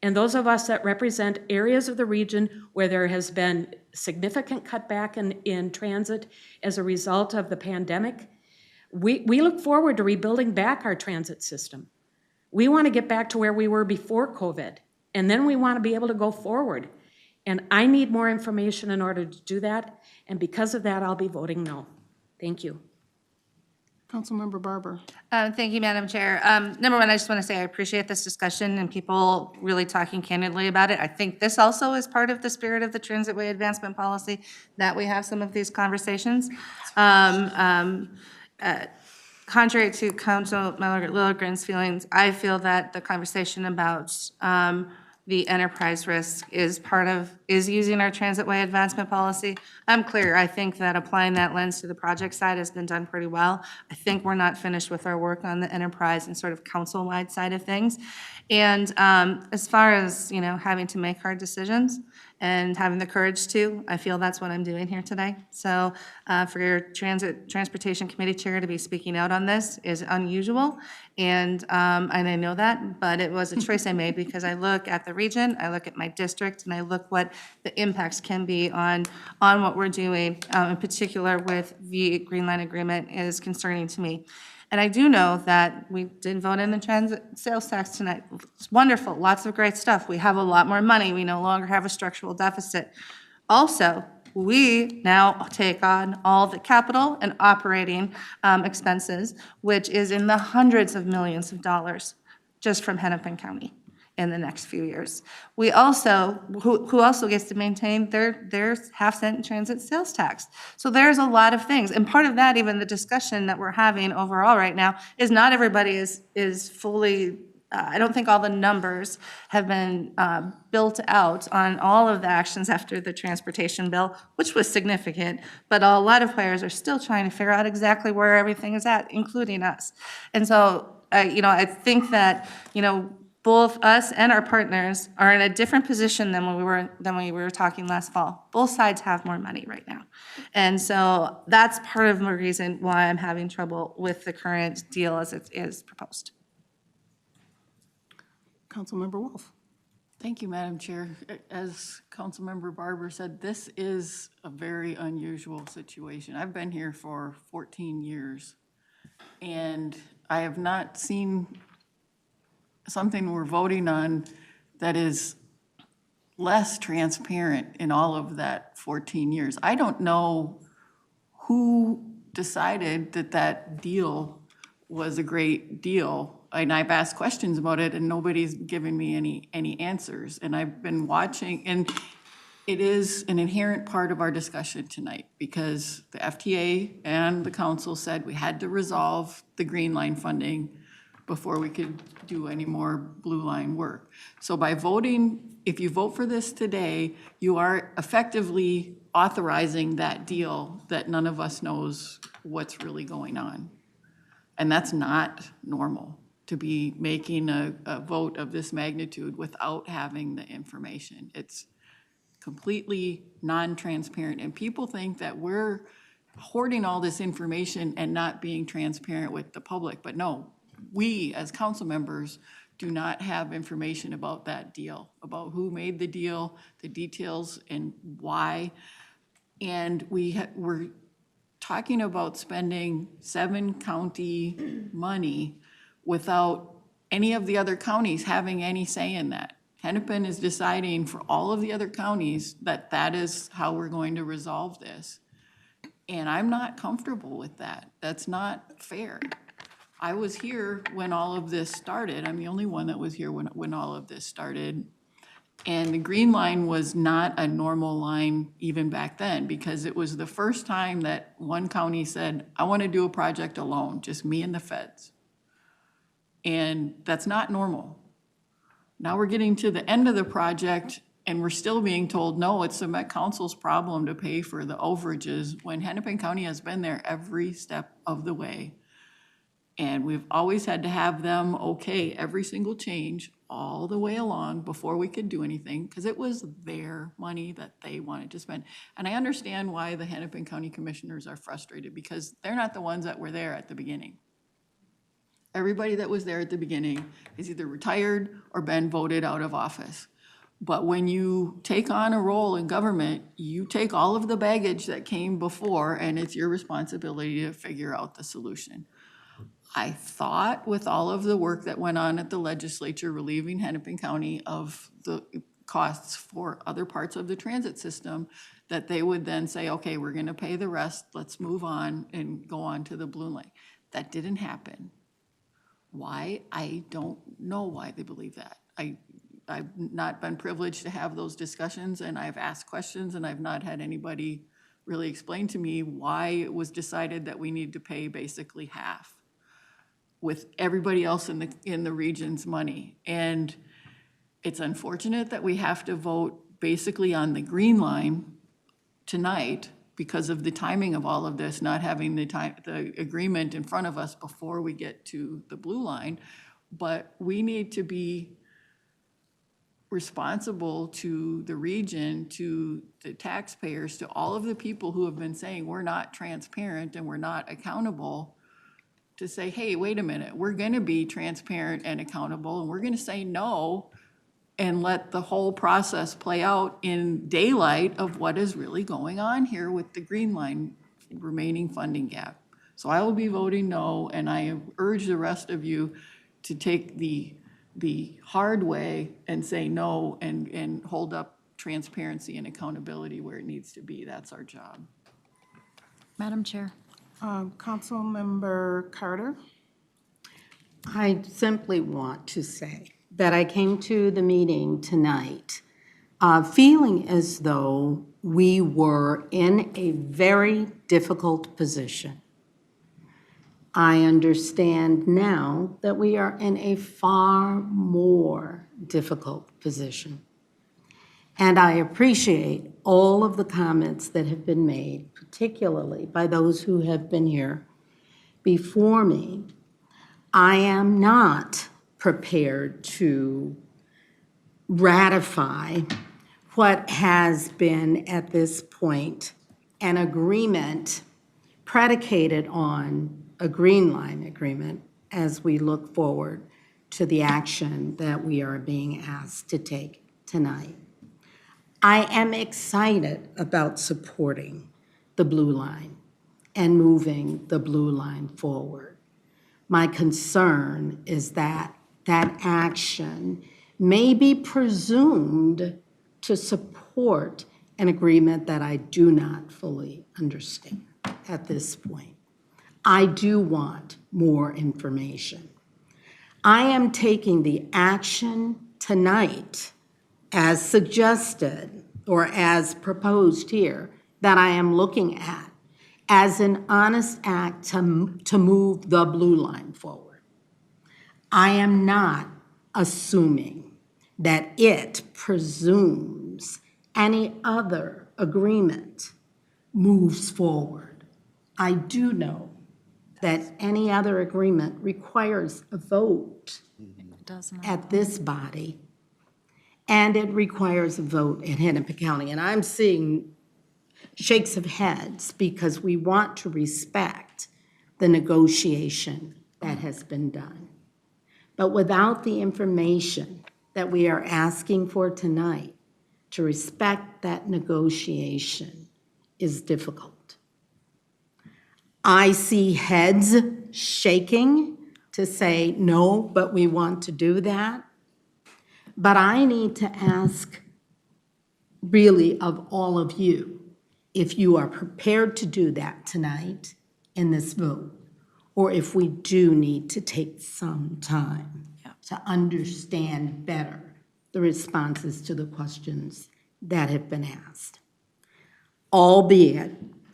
And those of us that represent areas of the region where there has been significant cutback in transit as a result of the pandemic, we look forward to rebuilding back our transit system. We want to get back to where we were before COVID, and then we want to be able to go forward. And I need more information in order to do that, and because of that, I'll be voting no. Thank you. Councilmember Barber. Thank you, Madam Chair. Number one, I just want to say I appreciate this discussion and people really talking candidly about it. I think this also is part of the spirit of the Transit Way Advancement Policy, that we have some of these conversations. Contrary to Councilmember Littlegren's feelings, I feel that the conversation about the enterprise risk is using our Transit Way Advancement Policy. I'm clear, I think that applying that lens to the project side has been done pretty well. I think we're not finished with our work on the enterprise and sort of council-wide side of things. And as far as, having to make hard decisions and having the courage to, I feel that's what I'm doing here today. So for your Transportation Committee Chair to be speaking out on this is unusual, and I know that, but it was a choice I made because I look at the region, I look at my district, and I look what the impacts can be on what we're doing, in particular with the Green Line Agreement is concerning to me. And I do know that we did vote in the transit sales tax tonight. It's wonderful, lots of great stuff. We have a lot more money. We no longer have a structural deficit. Also, we now take on all the capital and operating expenses, which is in the hundreds of millions of dollars just from Hennepin County in the next few years. We also, who also gets to maintain their half-cent transit sales tax. So there's a lot of things. And part of that, even the discussion that we're having overall right now, is not everybody is fully, I don't think all the numbers have been built out on all of the actions after the transportation bill, which was significant, but a lot of players are still trying to figure out exactly where everything is at, including us. And so, I think that, both us and our partners are in a different position than when we were talking last fall. Both sides have more money right now. And so that's part of the reason why I'm having trouble with the current deal as it is proposed. Councilmember Wolf. Thank you, Madam Chair. As Councilmember Barber said, this is a very unusual situation. I've been here for 14 years, and I have not seen something we're voting on that is less transparent in all of that 14 years. I don't know who decided that that deal was a great deal. And I've asked questions about it, and nobody's given me any answers. And I've been watching, and it is an inherent part of our discussion tonight, because the FTA and the council said we had to resolve the Green Line funding before we could do any more Blue Line work. So by voting, if you vote for this today, you are effectively authorizing that deal that none of us knows what's really going on. And that's not normal, to be making a vote of this magnitude without having the information. It's completely non-transparent, and people think that we're hoarding all this information and not being transparent with the public. But no, we as council members do not have information about that deal, about who made the deal, the details, and why. And we're talking about spending 7-county money without any of the other counties having any say in that. Hennepin is deciding for all of the other counties that that is how we're going to resolve this. And I'm not comfortable with that. That's not fair. I was here when all of this started. I'm the only one that was here when all of this started. And the Green Line was not a normal line even back then, because it was the first time that one county said, I want to do a project alone, just me and the feds. And that's not normal. Now we're getting to the end of the project, and we're still being told, no, it's the Met Council's problem to pay for the overages, when Hennepin County has been there every step of the way. And we've always had to have them okay every single change all the way along before we could do anything, because it was their money that they wanted to spend. And I understand why the Hennepin County Commissioners are frustrated, because they're not the ones that were there at the beginning. Everybody that was there at the beginning is either retired or been voted out of office. But when you take on a role in government, you take all of the baggage that came before, and it's your responsibility to figure out the solution. I thought with all of the work that went on at the legislature relieving Hennepin County of the costs for other parts of the transit system, that they would then say, okay, we're gonna pay the rest, let's move on and go on to the Blue Line. That didn't happen. Why? I don't know why they believe that. I've not been privileged to have those discussions, and I've asked questions, and I've not had anybody really explain to me why it was decided that we need to pay basically half with everybody else in the region's money. And it's unfortunate that we have to vote basically on the Green Line tonight because of the timing of all of this, not having the agreement in front of us before we get to the Blue Line. But we need to be responsible to the region, to the taxpayers, to all of the people who have been saying we're not transparent and we're not accountable, to say, hey, wait a minute, we're gonna be transparent and accountable, and we're gonna say no and let the whole process play out in daylight of what is really going on here with the Green Line remaining funding gap. So I will be voting no, and I urge the rest of you to take the hard way and say no, and hold up transparency and accountability where it needs to be. That's our job. Madam Chair. Councilmember Carter? I simply want to say that I came to the meeting tonight feeling as though we were in a very difficult position. I understand now that we are in a far more difficult position. And I appreciate all of the comments that have been made, particularly by those who have been here before me. I am not prepared to ratify what has been at this point an agreement predicated on a Green Line agreement as we look forward to the action that we are being asked to take. tonight. I am excited about supporting the Blue Line and moving the Blue Line forward. My concern is that that action may be presumed to support an agreement that I do not fully understand at this point. I do want more information. I am taking the action tonight as suggested or as proposed here that I am looking at as an honest act to move the Blue Line forward. I am not assuming that it presumes any other agreement moves forward. I do know that any other agreement requires a vote at this body, and it requires a vote at Hennepin County. And I'm seeing shakes of heads because we want to respect the negotiation that has been done. But without the information that we are asking for tonight, to respect that negotiation is difficult. I see heads shaking to say, no, but we want to do that. But I need to ask, really, of all of you, if you are prepared to do that tonight in this vote, or if we do need to take some time to understand better the responses to the questions that have been asked. Albeit,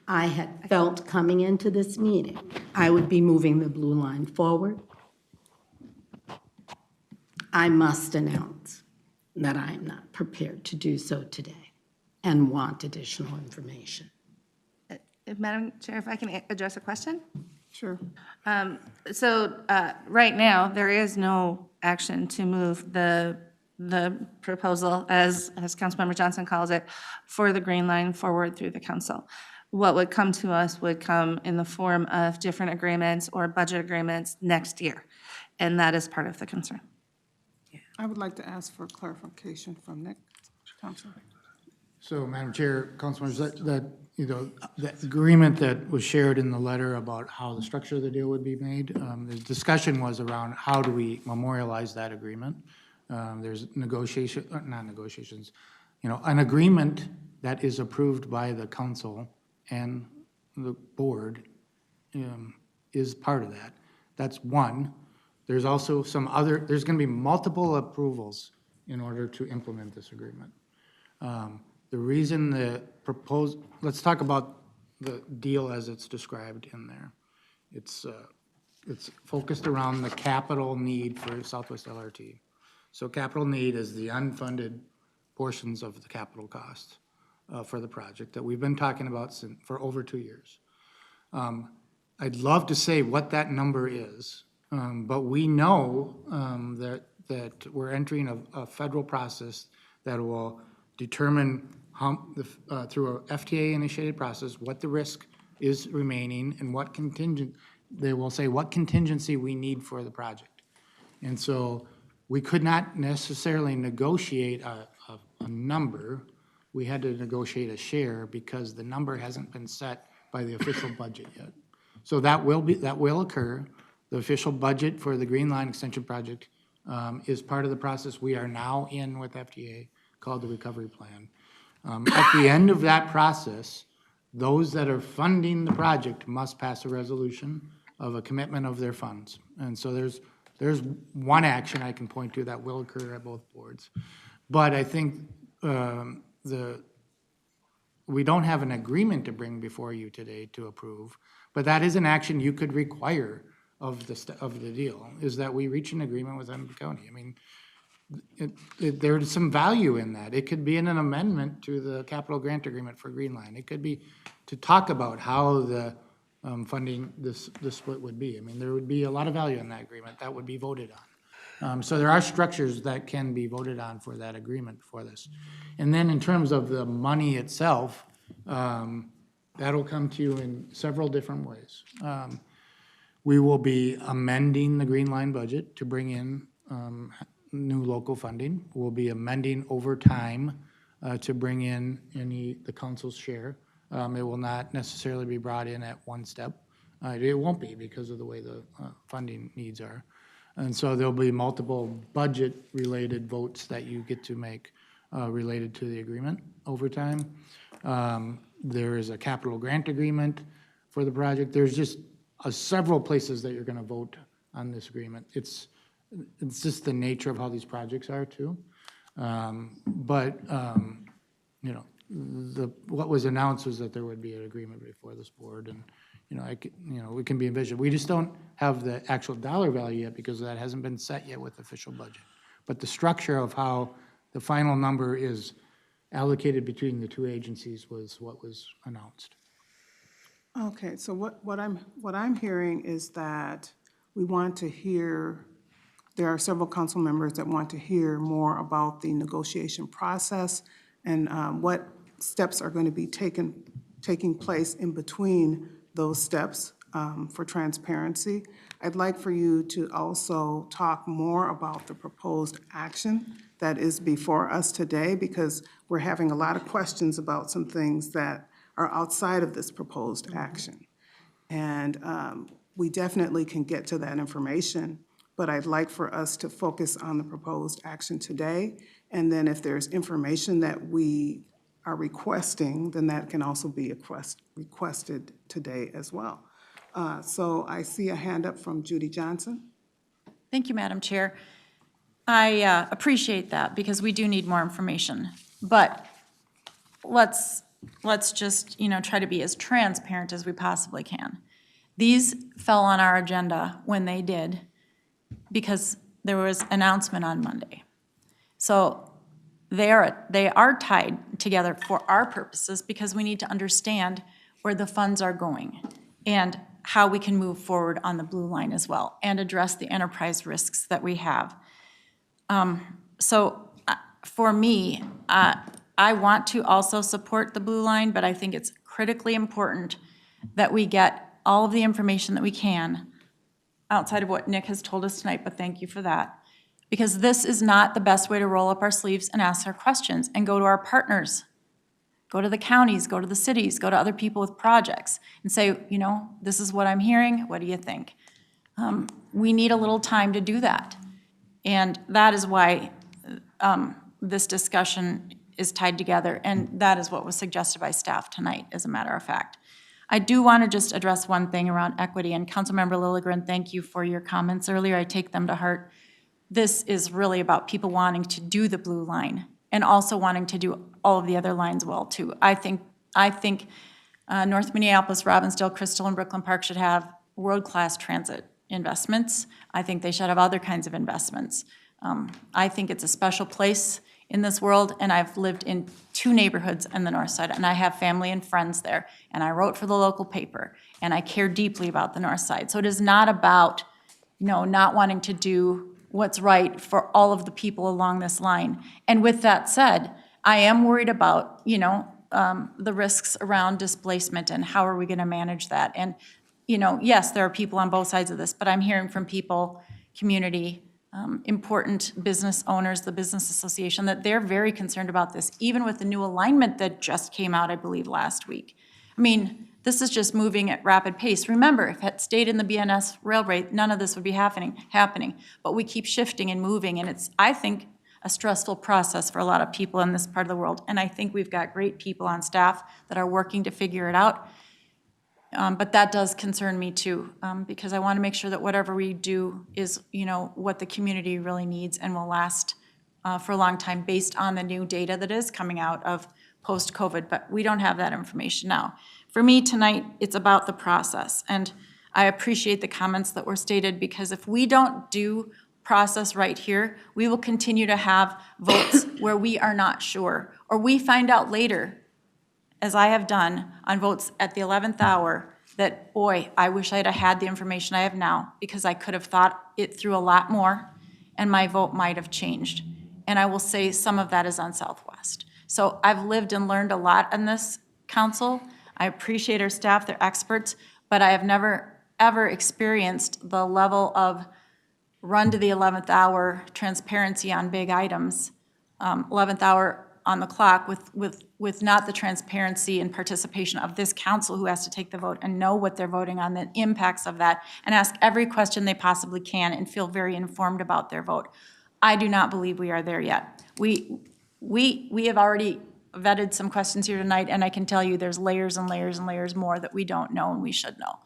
I had felt coming into this meeting, I would be moving the Blue Line forward. I must announce that I am not prepared to do so today and want additional information. Madam Chair, if I can address a question? Sure. Right now, there is no action to move the proposal, as Councilmember Johnson calls it, for the Green Line forward through the council. What would come to us would come in the form of different agreements or budget agreements next year, and that is part of the concern. I would like to ask for clarification from Nick, Council. So, Madam Chair, councilors, the agreement that was shared in the letter about how the structure of the deal would be made, the discussion was around how do we memorialize that agreement. There's not negotiations, an agreement that is approved by the council and the board is part of that. That's one. There's also there's going to be multiple approvals in order to implement this agreement. The reason let's talk about the deal as it's described in there. It's focused around the capital need for Southwest LRT. So capital need is the unfunded portions of the capital cost for the project that we've been talking about for over 2 years. I'd love to say what that number is, but we know that we're entering a federal process that will determine through a FTA-initiated process what the risk is remaining and they will say what contingency we need for the project. And so we could not necessarily negotiate a number. We had to negotiate a share because the number hasn't been set by the official budget yet. So that will occur. The official budget for the Green Line Extension Project is part of the process we are now in with FTA called the Recovery Plan. At the end of that process, those that are funding the project must pass a resolution of a commitment of their funds. And so there's one action I can point to that will occur at both boards. But I think we don't have an agreement to bring before you today to approve, but that is an action you could require of the deal, is that we reach an agreement with Hennepin County. I mean, there's some value in that. It could be in an amendment to the capital grant agreement for Green Line. It could be to talk about how the funding the split would be. I mean, there would be a lot of value in that agreement that would be voted on. So there are structures that can be voted on for that agreement for this. And then in terms of the money itself, that'll come to you in several different ways. We will be amending the Green Line budget to bring in new local funding. We'll be amending over time to bring in the council's share. It will not necessarily be brought in at one step. It won't be because of the way the funding needs are. And so there'll be multiple budget-related votes that you get to make related to the agreement over time. There is a capital grant agreement for the project. There's just several places that you're going to vote on this agreement. It's just the nature of how these projects are too. You know, what was announced was that there would be an agreement before this board, and it can be envisioned. We just don't have the actual dollar value yet because that hasn't been set yet with official budget. But the structure of how the final number is allocated between the two agencies was what was announced. Okay, so what I'm hearing is that we want to hear, there are several council members that want to hear more about the negotiation process and what steps are going to be taking place in between those steps for transparency. I'd like for you to also talk more about the proposed action that is before us today, because we're having a lot of questions about some things that are outside of this proposed action. And we definitely can get to that information, but I'd like for us to focus on the proposed action today. And then if there's information that we are requesting, then that can also be requested today as well. So I see a hand up from Judy Johnson. Thank you, Madam Chair. I appreciate that because we do need more information. But let's just, try to be as transparent as we possibly can. These fell on our agenda when they did because there was an announcement on Monday. So they are tied together for our purposes because we need to understand where the funds are going and how we can move forward on the blue line as well and address the enterprise risks that we have. So for me, I want to also support the blue line, but I think it's critically important that we get all of the information that we can outside of what Nick has told us tonight, but thank you for that. Because this is not the best way to roll up our sleeves and ask our questions and go to our partners, go to the counties, go to the cities, go to other people with projects and say, this is what I'm hearing, what do you think? We need a little time to do that. And that is why this discussion is tied together, and that is what was suggested by staff tonight, as a matter of fact. I do want to just address one thing around equity, and Councilmember Lilligren, thank you for your comments earlier. I take them to heart. This is really about people wanting to do the blue line and also wanting to do all of the other lines well, too. I think North Minneapolis, Robbinsdale, Crystal, and Brooklyn Park should have world-class transit investments. I think they should have other kinds of investments. I think it's a special place in this world, and I've lived in 2 neighborhoods on the north side, and I have family and friends there, and I wrote for the local paper, and I care deeply about the north side. So it is not about, not wanting to do what's right for all of the people along this line. And with that said, I am worried about, the risks around displacement and how are we going to manage that. And, yes, there are people on both sides of this, but I'm hearing from people, community, important business owners, the Business Association, that they're very concerned about this, even with the new alignment that just came out, I believe, last week. I mean, this is just moving at rapid pace. Remember, if it stayed in the BNS railway, none of this would be happening. But we keep shifting and moving, and it's, I think, a stressful process for a lot of people in this part of the world. And I think we've got great people on staff that are working to figure it out. But that does concern me too, because I want to make sure that whatever we do is, what the community really needs and will last for a long time based on the new data that is coming out of post-COVID, but we don't have that information now. For me tonight, it's about the process, and I appreciate the comments that were stated, because if we don't do process right here, we will continue to have votes where we are not sure, or we find out later, as I have done on votes at the 11th hour, that, boy, I wish I'd have had the information I have now, because I could have thought it through a lot more, and my vote might have changed. And I will say some of that is on Southwest. So I've lived and learned a lot in this council. I appreciate our staff, they're experts, but I have never, ever experienced the level of run to the 11th hour, transparency on big items, 11th hour on the clock with not the transparency and participation of this council who has to take the vote and know what they're voting on, the impacts of that, and ask every question they possibly can and feel very informed about their vote. I do not believe we are there yet. We have already vetted some questions here tonight, and I can tell you there's layers and layers and layers more that we don't know and we should know.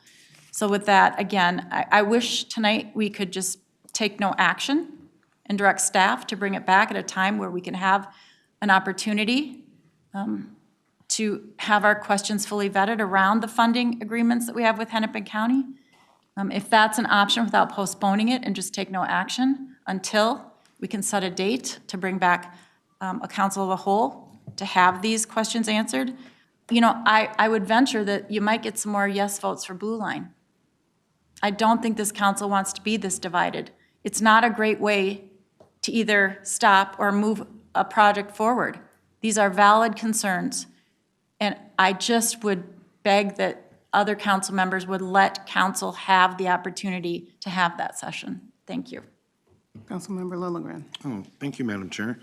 So with that, again, I wish tonight we could just take no action and direct staff to bring it back at a time where we can have an opportunity to have our questions fully vetted around the funding agreements that we have with Hennepin County. If that's an option without postponing it and just take no action until we can set a date to bring back a council of the whole to have these questions answered, you know, I would venture that you might get some more yes votes for Blue Line. I don't think this council wants to be this divided. It's not a great way to either stop or move a project forward. These are valid concerns, and I just would beg that other council members would let council have the opportunity to have that session. Thank you. Councilmember Lilligren. Oh, thank you, Madam Chair.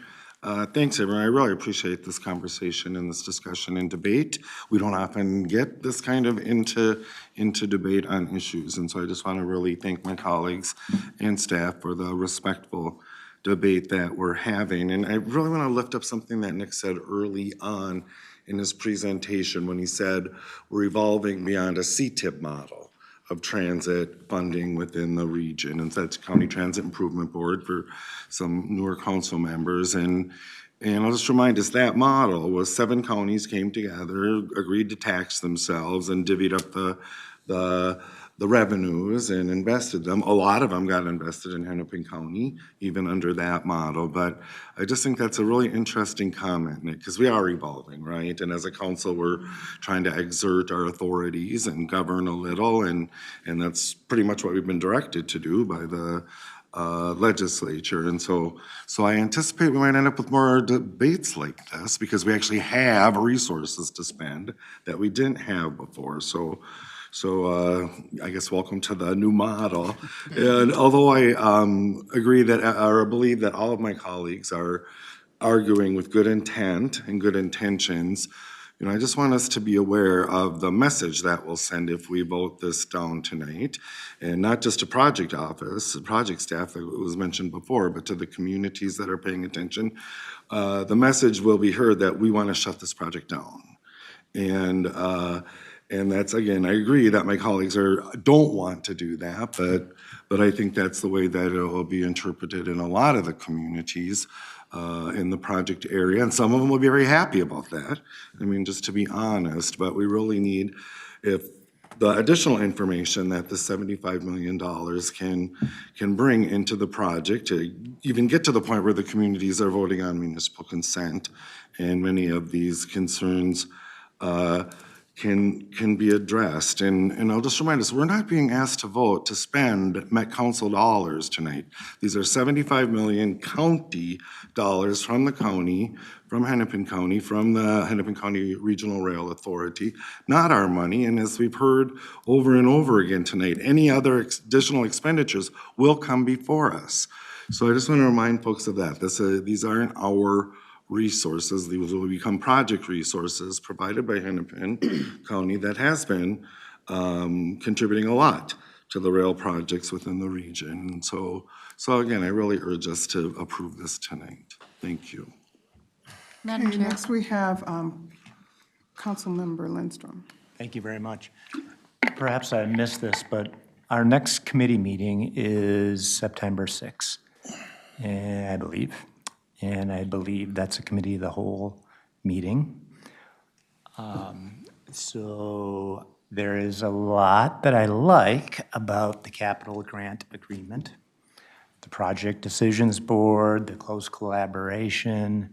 Thanks, everyone. I really appreciate this conversation and this discussion and debate. We don't often get this kind of into debate on issues, and so I just want to really thank my colleagues and staff for the respectful debate that we're having. And I really want to lift up something that Nick said early on in his presentation when he said we're evolving beyond a CTIP model of transit funding within the region, and that's County Transit Improvement Board for some newer council members. And I'll just remind us that model was 7 counties came together, agreed to tax themselves, and divvied up the revenues and invested them. A lot of them got invested in Hennepin County, even under that model. But I just think that's a really interesting comment, Nick, because we are evolving, right? And as a council, we're trying to exert our authorities and govern a little, and that's pretty much what we've been directed to do by the legislature. And so I anticipate we might end up with more debates like this because we actually have resources to spend that we didn't have before. So I guess welcome to the new model. And although I agree that, or believe that all of my colleagues are arguing with good intent and good intentions, you know, I just want us to be aware of the message that we'll send if we vote this down tonight. And not just to project office, project staff, that was mentioned before, but to the communities that are paying attention. The message will be heard that we want to shut this project down. And that's, again, I agree that my colleagues don't want to do that, but I think that's the way that it will be interpreted in a lot of the communities in the project area. And some of them will be very happy about that. I mean, just to be honest, but we really need, if the additional information that the $75 million can bring into the project to even get to the point where the communities are voting on municipal consent, and many of these concerns can be addressed. And I'll just remind us, we're not being asked to vote to spend Met Council dollars tonight. These are 75 million county dollars from the county, from Hennepin County, from the Hennepin County Regional Rail Authority, not our money. And as we've heard over and over again tonight, any other additional expenditures will come before us. So I just want to remind folks of that. These aren't our resources. These will become project resources provided by Hennepin County that has been contributing a lot to the rail projects within the region. And so again, I really urge us to approve this tonight. Thank you. Madam Okay, Chair. next we have Councilmember Lindstrom. Thank you very much. Perhaps I missed this, but our next committee meeting is September 6th, I believe. And I believe that's a committee of the whole meeting. So there is a lot that I like about the capital grant agreement, the project decisions board, the close collaboration,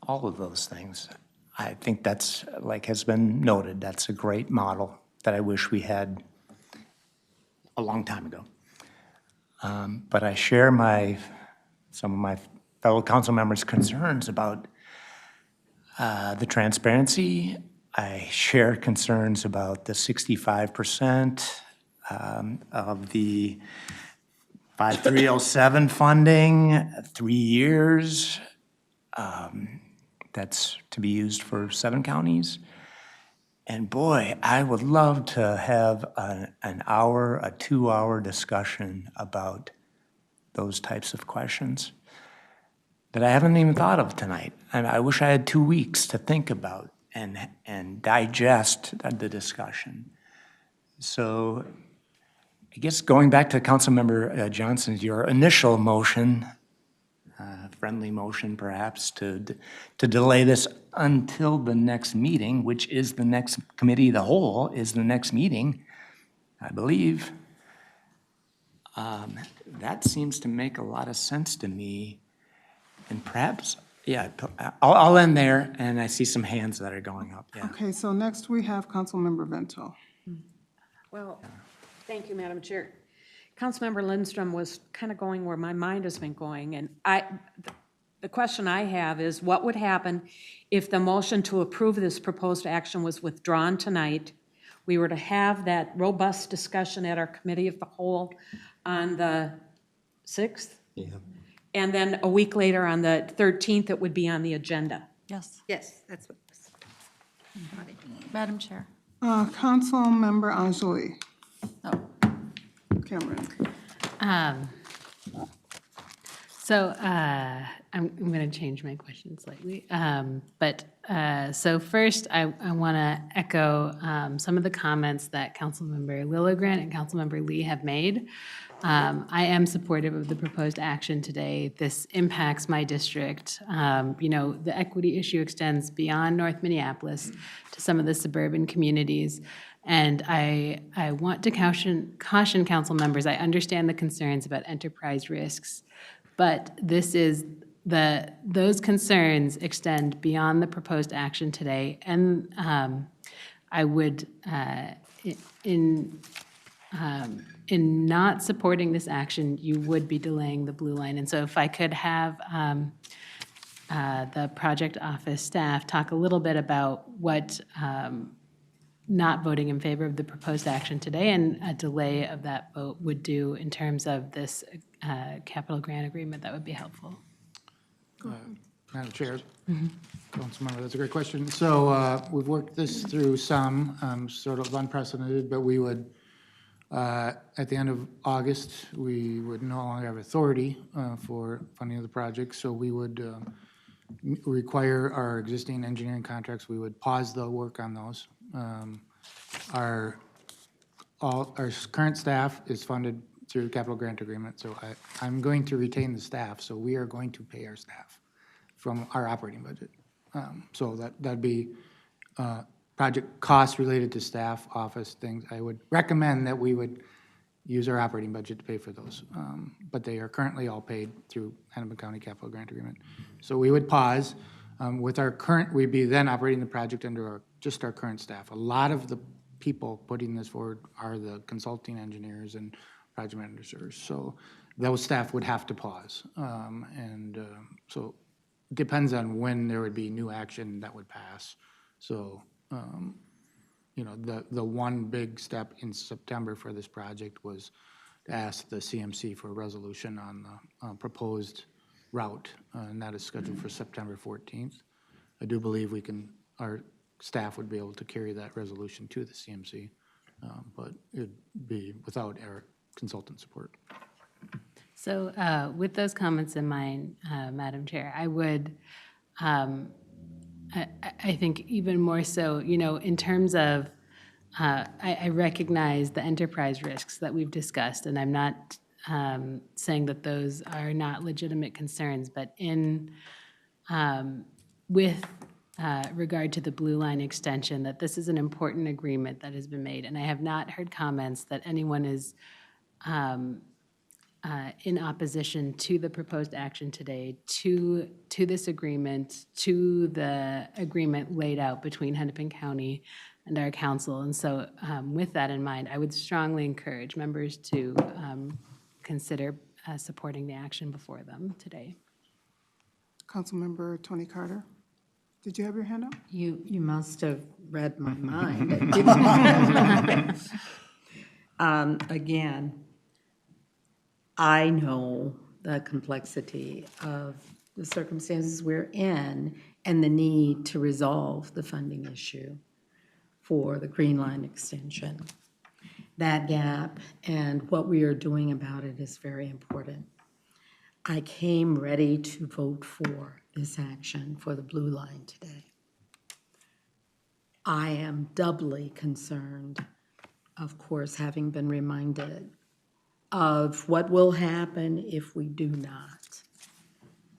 all of those things. I think that's, like has been noted, that's a great model that I wish we had a long time ago. But I share some of my fellow council members' concerns about the transparency. I share concerns about the 65% of the 5307 funding, 3 years. That's to be used for 7 counties. And boy, I would love to have an hour, a 2-hour discussion about those types of questions that I haven't even thought of tonight. And I wish I had 2 weeks to think about and digest the discussion. So I guess going back to Councilmember Johnson's, your initial motion, friendly motion perhaps, to delay this until the next meeting, which is the next committee of the whole, is the next meeting, I believe. That seems to make a lot of sense to me. And perhaps, yeah, I'll end there, and I see some hands that are going up, yeah. Okay, so next we have Councilmember Vento. Well, thank you, Madam Chair. Councilmember Lindstrom was kind of going where my mind has been going, and the question I have is, what would happen if the motion to approve this proposed action was withdrawn tonight? We were to have that robust discussion at our committee of the whole on the 6th? Yeah. And then a week later, on the 13th, it would be on the agenda. Yes. Yes, that's what. Madam Chair. Councilmember Anjali. Cameron. I'm going to change my question slightly. So first, I want to echo some of the comments that Councilmember Lilligren and Councilmember Lee have made. I am supportive of the proposed action today. This impacts my district. The equity issue extends beyond North Minneapolis to some of the suburban communities. And I want to caution council members, I understand the concerns about enterprise risks, but those concerns extend beyond the proposed action today. And I would, in not supporting this action, you would be delaying the blue line. And so if I could have the project office staff talk a little bit about what not voting in favor of the proposed action today and a delay of that vote would do in terms of this capital grant agreement, that would be helpful. Madam Chair, Councilmember, that's a great question. So we've worked this through some, sort of unprecedented, but we would, at the end of August, we would no longer have authority for funding of the project. So we would require our existing engineering contracts, we would pause the work on those. Our current staff is funded through capital grant agreement, so I'm going to retain the staff, so we are going to pay our staff from our operating budget. So that'd be project costs related to staff, office things. I would recommend that we would use our operating budget to pay for those, but they are currently all paid through Hennepin County Capital Grant Agreement. So we would pause. With our current, we'd be then operating the project under just our current staff. A lot of the people putting this forward are the consulting engineers and project managers. So those staff would have to pause. So it depends on when there would be new action that would pass. So, the one big step in September for this project was to ask the CMC for a resolution on the proposed route, and that is scheduled for September 14th. I do believe our staff would be able to carry that resolution to the CMC, but it'd be without our consultant support. So with those comments in mind, Madam Chair, I would, I think even more so, in terms of, I recognize the enterprise risks that we've discussed, and I'm not saying that those are not legitimate concerns, but with regard to the Blue Line extension, that this is an important agreement that has been made, and I have not heard comments that anyone is in opposition to the proposed action today, to this agreement, to the agreement laid out between Hennepin County and our council. And so with that in mind, I would strongly encourage members to consider supporting the action before them today. Councilmember Tony Carter, did you have your hand up? You must have read my mind. Again, I know the complexity of the circumstances we're in and the need to resolve the funding issue for the Green Line extension. That gap and what we are doing about it is very important. I came ready to vote for this action for the Blue Line today. I am doubly concerned, of course, having been reminded of what will happen if we do not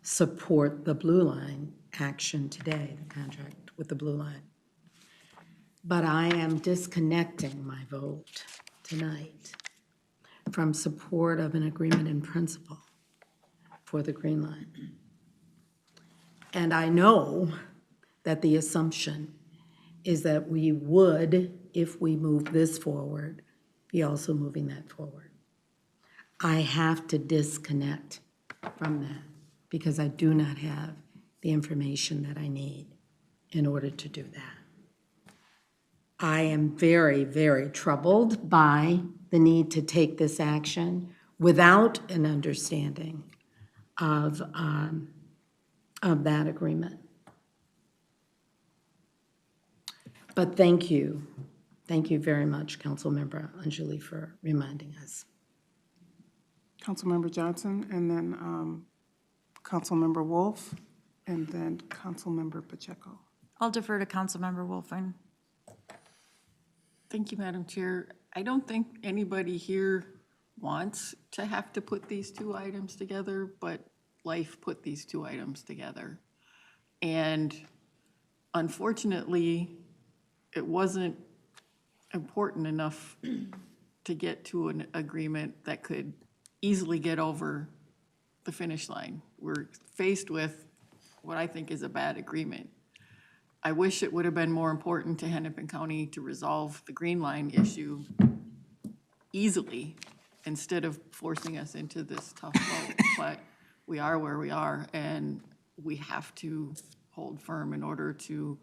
support the Blue Line action today, the contract with the Blue Line. But I am disconnecting my vote tonight from support of an agreement in principle for the Green Line. And I know that the assumption is that we would, if we move this forward, be also moving that forward. I have to disconnect from that because I do not have the information that I need in order to do that. I am very, very troubled by the need to take this action without an understanding of that agreement. But thank you very much, Councilmember Anjali, for reminding us. Councilmember Johnson, and then Councilmember Wolf, and then Councilmember Pacheco. I'll defer to Councilmember Wolfen. Thank you, Madam Chair. I don't think anybody here wants to have to put these two items together, but life put these two items together. And unfortunately, it wasn't important enough to get to an agreement that could easily get over the finish line. We're faced with what I think is a bad agreement. I wish it would have been more important to Hennepin County to resolve the Green Line issue easily instead of forcing us into this tough vote. But we are where we are, and we have to hold firm in order to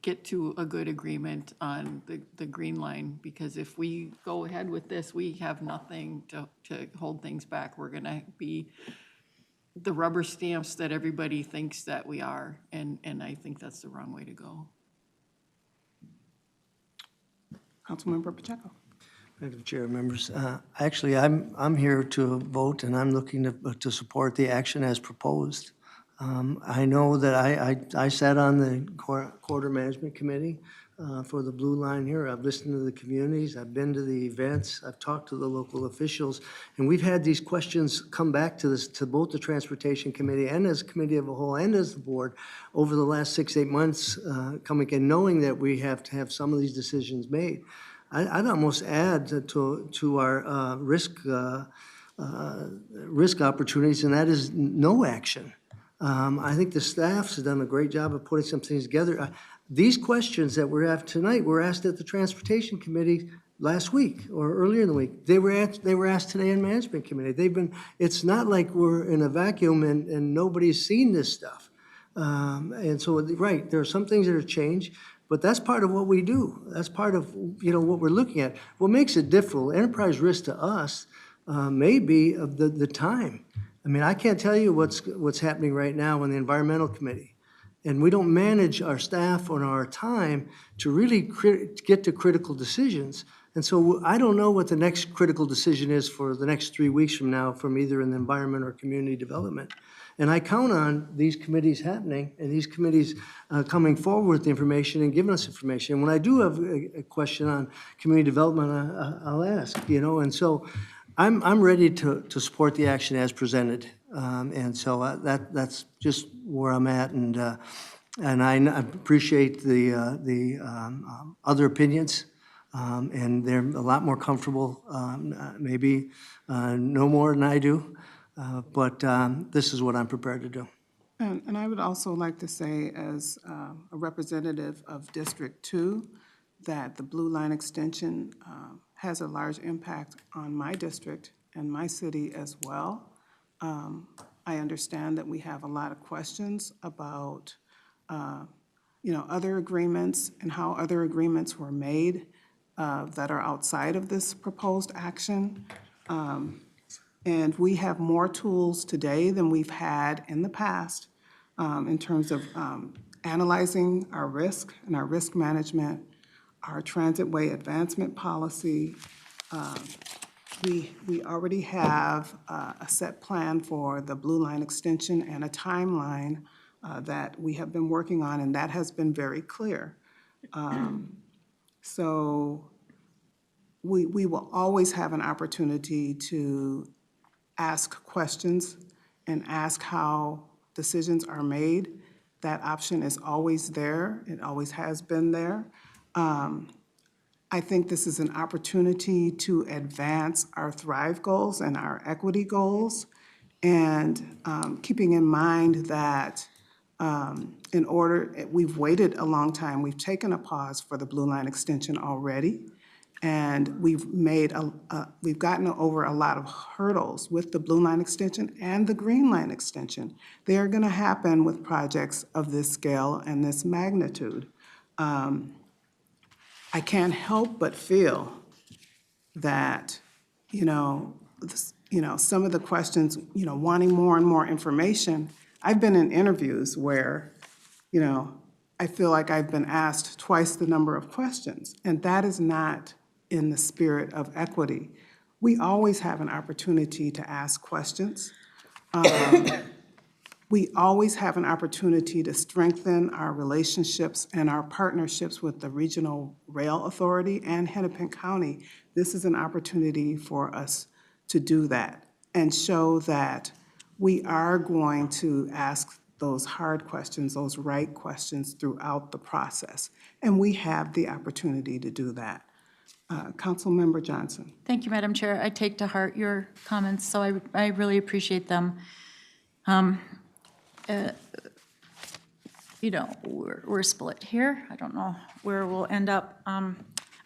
get to a good agreement on the Green Line, because if we go ahead with this, we have nothing to hold things back. We're gonna be the rubber stamps that everybody thinks that we are, and I think that's the wrong way to go. Councilmember Pacheco. Madam Chair, members, actually, I'm here to vote, and I'm looking to support the action as proposed. I know that I sat on the Corridor Management Committee for the Blue Line here. I've listened to the communities, I've been to the events, I've talked to the local officials, and we've had these questions come back to both the Transportation Committee and as a committee of a whole and as the board over the last 6-8 months, coming and knowing that we have to have some of these decisions made. I'd almost add to our risk opportunities, and that is no action. I think the staff's done a great job of putting some things together. These questions that we're asked tonight were asked at the Transportation Committee last week or earlier in the week. They were asked today in Management Committee. It's not like we're in a vacuum and nobody's seen this stuff. And so, right, there are some things that have changed, but that's part of what we do. That's part of, what we're looking at. What makes it difficult, enterprise risk to us, may be of the time. I mean, I can't tell you what's happening right now in the Environmental Committee. And we don't manage our staff or our time to really get to critical decisions. And so I don't know what the next critical decision is for the next 3 weeks from now from either in the environment or community development. And I count on these committees happening and these committees coming forward with the information and giving us information. And when I do have a question on community development, I'll ask, and so I'm ready to support the action as presented, and so that's just where I'm at, and I appreciate the other opinions, and they're a lot more comfortable, maybe no more than I do, but this is what I'm prepared to do. And I would also like to say, as a representative of District 2, that the Blue Line extension has a large impact on my district and my city as well. I understand that we have a lot of questions about, other agreements and how other agreements were made that are outside of this proposed action. And we have more tools today than we've had in the past in terms of analyzing our risk and our risk management, our transitway advancement policy. We already have a set plan for the Blue Line extension and a timeline that we have been working on, and that has been very clear. So we will always have an opportunity to ask questions and ask how decisions are made. That option is always there. It always has been there. I think this is an opportunity to advance our Thrive goals and our equity goals, and keeping in mind that we've waited a long time. We've taken a pause for the Blue Line extension already, and we've gotten over a lot of hurdles with the Blue Line extension and the Green Line extension. They are going to happen with projects of this scale and this magnitude. I can't help but feel that, some of the questions, wanting more and more information. I've been in interviews where, I feel like I've been asked twice the number of questions, and that is not in the spirit of equity. We always have an opportunity to ask questions. We always have an opportunity to strengthen our relationships and our partnerships with the Regional Rail Authority and Hennepin County. This is an opportunity for us to do that and show that we are going to ask those hard questions, those right questions throughout the process. And we have the opportunity to do that. Councilmember Johnson. Thank you, Madam Chair. I take to heart your comments, so I really appreciate them. We're split here. I don't know where we'll end up.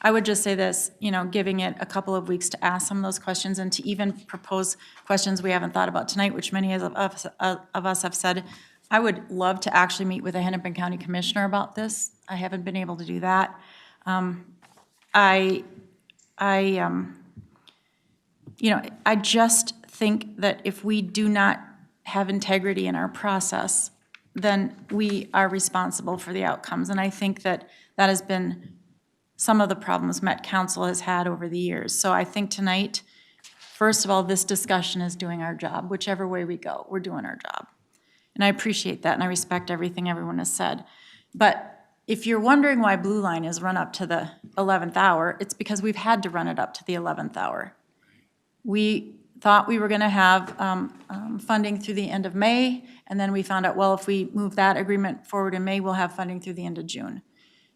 I would just say this, giving it a couple of weeks to ask some of those questions and to even propose questions we haven't thought about tonight, which many of us have said. I would love to actually meet with a Hennepin County Commissioner about this. I haven't been able to do that. I just think that if we do not have integrity in our process, then we are responsible for the outcomes. And I think that that has been some of the problems Met Council has had over the years. So I think tonight, first of all, this discussion is doing our job. Whichever way we go, we're doing our job. And I appreciate that, and I respect everything everyone has said. But if you're wondering why Blue Line is run up to the 11th hour, it's because we've had to run it up to the 11th hour. We thought we were going to have funding through the end of May, and then we found out, well, if we move that agreement forward in May, we'll have funding through the end of June,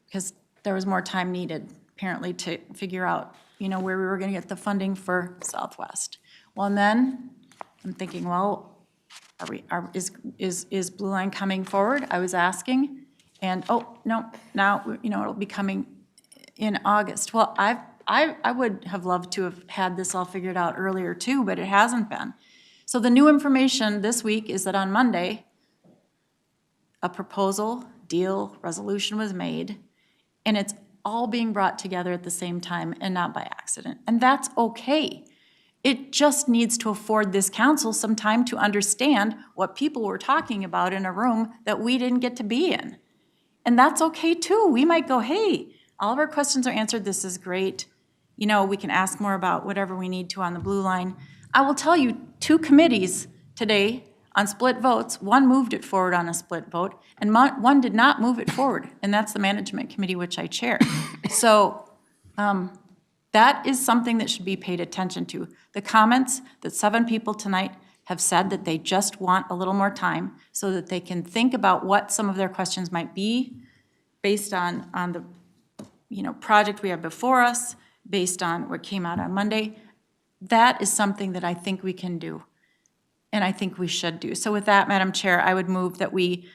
because there was more time needed, apparently, to figure out, where we were going to get the funding for Southwest. Well, and then I'm thinking, well, is Blue Line coming forward? I was asking, and no, now it'll be coming in August. Well, I would have loved to have had this all figured out earlier too, but it hasn't been. So the new information this week is that on Monday, a proposal, deal, resolution was made, and it's all being brought together at the same time and not by accident. And that's okay. It just needs to afford this council some time to understand what people were talking about in a room that we didn't get to be in. And that's okay too. We might go, hey, all of our questions are answered. This is great. We can ask more about whatever we need to on the Blue Line. I will tell you, 2 committees today on split votes, one moved it forward on a split vote, and one did not move it forward, and that's the Management Committee, which I chair. So that is something that should be paid attention to. The comments that 7 people tonight have said that they just want a little more time so that they can think about what some of their questions might be based on the project we have before us, based on what came out on Monday. That is something that I think we can do, and I think we should do. So with that, Madam Chair, I would move that we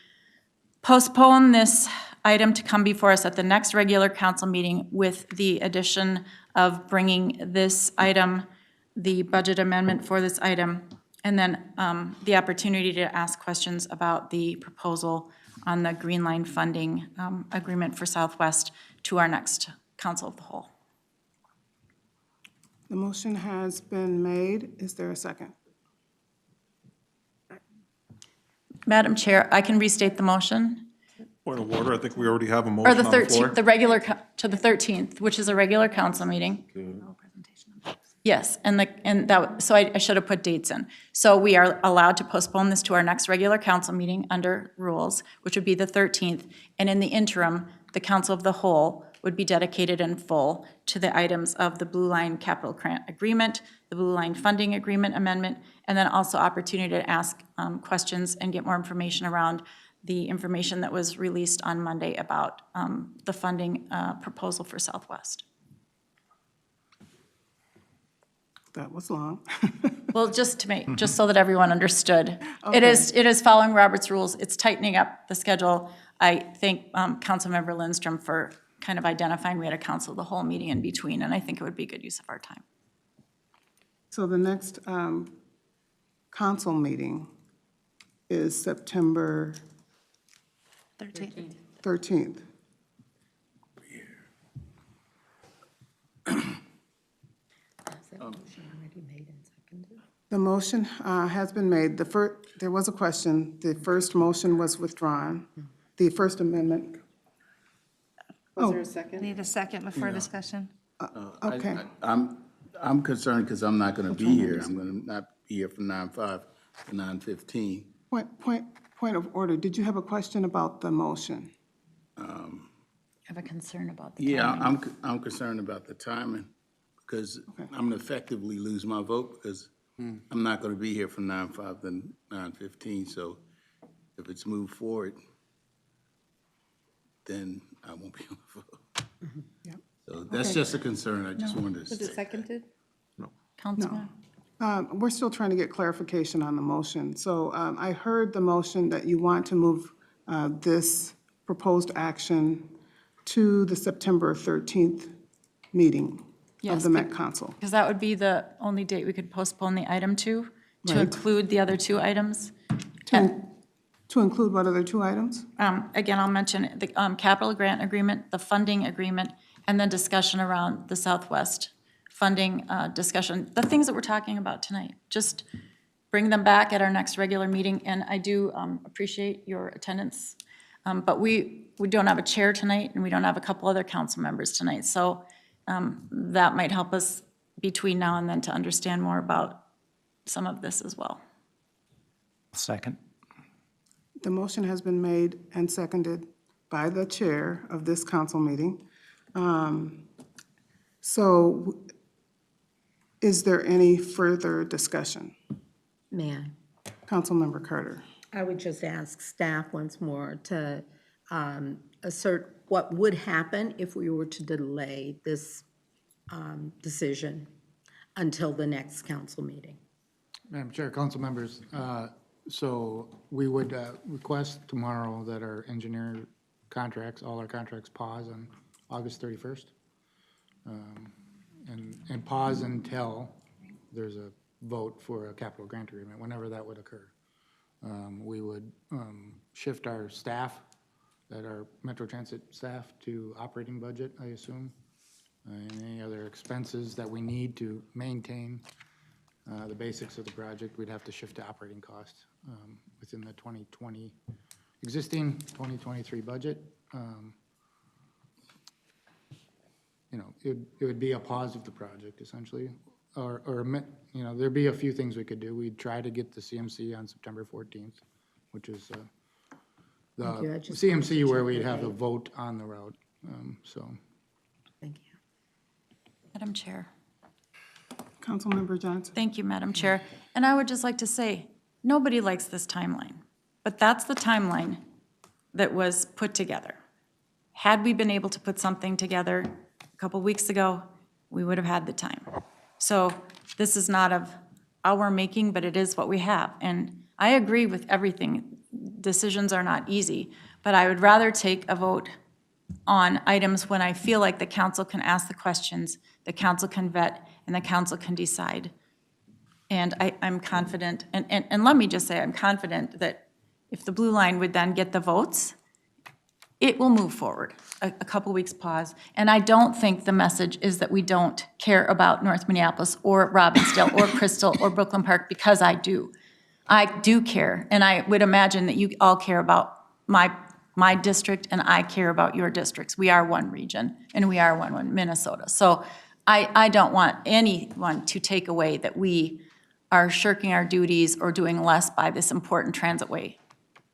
postpone this item to come before us at the next regular council meeting with the addition of bringing this item, the budget amendment for this item, and then the opportunity to ask questions about the proposal on the Green Line funding agreement for Southwest to our next Council of the Whole. The motion has been made. Is there a second? Madam Chair, I can restate the motion. Point of order, I think we already have a Or motion the on the floor. 13th, the regular, to the 13th, which is a regular council meeting. Yes, so I should have put dates in. So we are allowed to postpone this to our next regular council meeting under rules, which would be the 13th. And in the interim, the council of the whole would be dedicated in full to the items of the Blue Line Capital Grant Agreement, the Blue Line Funding Agreement Amendment, and then also opportunity to ask questions and get more information around the information that was released on Monday about the funding proposal for Southwest. That was long. Well, just so that everyone understood. It is following Robert's rules. It's tightening up the schedule. I thank Councilmember Lindstrom for kind of identifying we had a council of the whole meeting in between, and I think it would be good use of our time. So the next council meeting is September 13th. The motion has been made. There was a question. The first motion was withdrawn. The First Amendment. Was there a second? Need a second before discussion? Okay. I'm concerned because I'm not going to be here. I'm going to not be here from 9:05 to 9:15. Point of order. Did you have a question about the motion? I have a concern about the Yeah, timing. I'm concerned about the timing because I'm going to effectively lose my vote because I'm not going to be here from 9:05 to 9:15. So if it's moved forward, then I won't be able to vote. Yep. So that's just a concern. I just wanted to Was it say. seconded? Councilman? We're still trying to get clarification on the motion. So I heard the motion that you want to move this proposed action to the September 13th meeting of Yes, the Met Council. Because that would be the only date we could postpone the item to Right. include the other two items. To include what other two items? Again, I'll mention the capital grant agreement, the funding agreement, and then discussion around the Southwest funding discussion, the things that we're talking about tonight. Just bring them back at our next regular meeting, and I do appreciate your attendance. But we don't have a chair tonight, and we don't have a couple other council members tonight, so that might help us between now and then to understand more about some of this as well. Second. The motion has been made and seconded by the chair of this council meeting. So is there any further discussion? May I? Councilmember Carter. I would just ask staff once more to assert what would happen if we were to delay this decision until the next council meeting. Madam Chair, council members, so we would request tomorrow that our engineer contracts, all our contracts pause on August 31st. And pause until there's a vote for a capital grant agreement, whenever that would occur. We would shift our staff, that our Metro Transit staff, to operating budget, I assume. And any other expenses that we need to maintain the basics of the project, we'd have to shift to operating costs within the existing 2023 budget. You know, it would be a pause of the project essentially, or you know, there'd be a few things we could do. We'd try to get the CMC on September 14th, which is the CMC where we'd have a vote on the route, so. Thank you. Madam Chair. Councilmember Johnson. Thank you, Madam Chair. And I would just like to say, nobody likes this timeline, but that's the timeline that was put together. Had we been able to put something together a couple weeks ago, we would have had the time. So this is not of our making, but it is what we have. And I agree with everything. Decisions are not easy, but I would rather take a vote on items when I feel like the council can ask the questions, the council can vet, and the council can decide. And I'm confident, and let me just say, I'm confident that if the Blue Line would then get the votes, it will move forward. A couple weeks pause. And I don't think the message is that we don't care about North Minneapolis or Robbinsdale or Crystal or Brooklyn Park, because I do. I do care, and I would imagine that you all care about my district, and I care about your districts. We are one region, and we are one Minnesota. So I don't want anyone to take away that we are shirking our duties or doing less by this important transitway.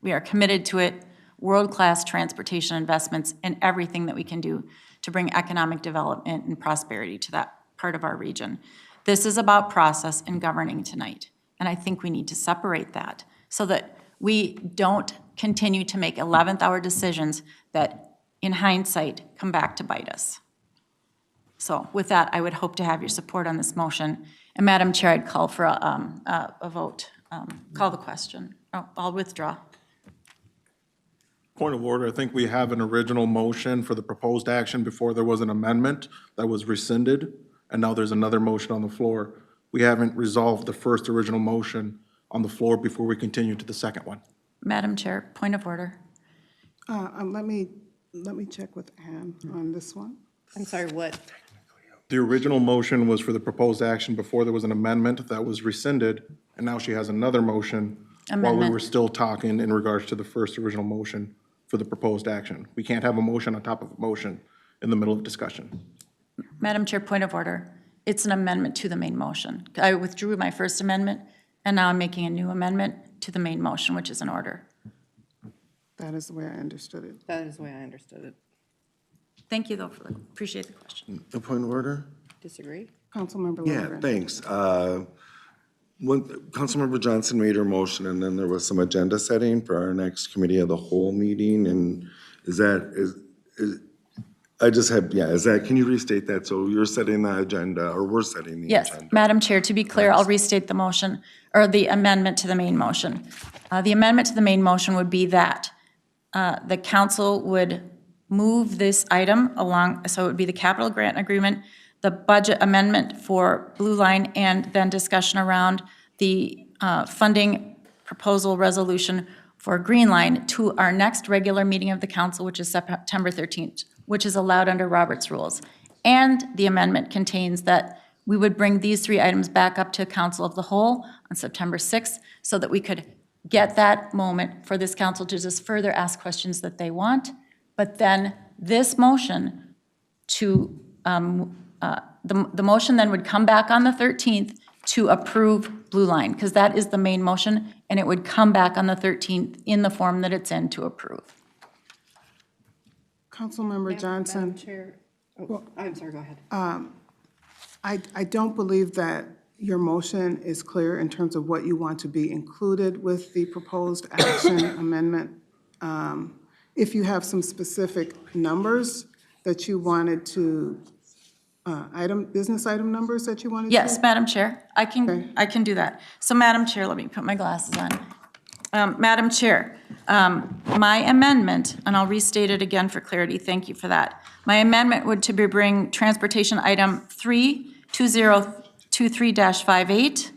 We are committed to it, world-class transportation investments, and everything that we can do to bring economic development and prosperity to that part of our region. This is about process and governing tonight, and I think we need to separate that so that we don't continue to make 11th-hour decisions that, in hindsight, come back to bite us. So with that, I would hope to have your support on this motion. And Madam Chair, I'd call for a vote. Call the question. Oh, I'll withdraw. Point of order, I think we have an original motion for the proposed action before there was an amendment that was rescinded, and now there's another motion on the floor. We haven't resolved the first original motion on the floor before we continue to the second one. Madam Chair, point of order. Let me check with Ann on this one. I'm sorry, what? The original motion was for the proposed action before there was an amendment that was rescinded, and now she has another motion while we Amendment. were still talking in regards to the first original motion for the proposed action. We can't have a motion on top of a motion in the middle of discussion. Madam Chair, point of order. It's an amendment to the main motion. I withdrew my first amendment, and now I'm making a new amendment to the main motion, which is in order. That is the way I understood it. That is the way I understood it. Thank you, though, appreciate the question. A point of order? Disagree? Councilmember Yeah, Lilligren. thanks. Councilmember Johnson made her motion, and then there was some agenda setting for our next committee of the whole meeting, and can you restate that? So you're setting the agenda, or we're setting the Yes, agenda? Madam Chair, to be clear, I'll restate the motion, or the amendment to the main motion. The amendment to the main motion would be that the council would move this item along, so it would be the capital grant agreement, the budget amendment for Blue Line, and then discussion around the funding proposal resolution for Green Line to our next regular meeting of the council, which is September 13th, which is allowed under Robert's rules. And the amendment contains that we would bring these three items back up to council of the whole on September 6th so that we could get that moment for this council to just further ask questions that they want. But then this motion to, the motion then would come back on the 13th to approve Blue Line, because that is the main motion, and it would come back on the 13th in the form that it's in to approve. Councilmember Johnson. Madam Chair, I'm sorry, go ahead. I don't believe that your motion is clear in terms of what you want to be included with the proposed action amendment. If you have some specific numbers that you wanted to, business item numbers that you wanted to? Yes, Madam Chair, I can do that. So Madam Chair, let me put my glasses on. Madam Chair, my amendment, and I'll restate it again for clarity, thank you for that. My amendment would to bring transportation item 32023-58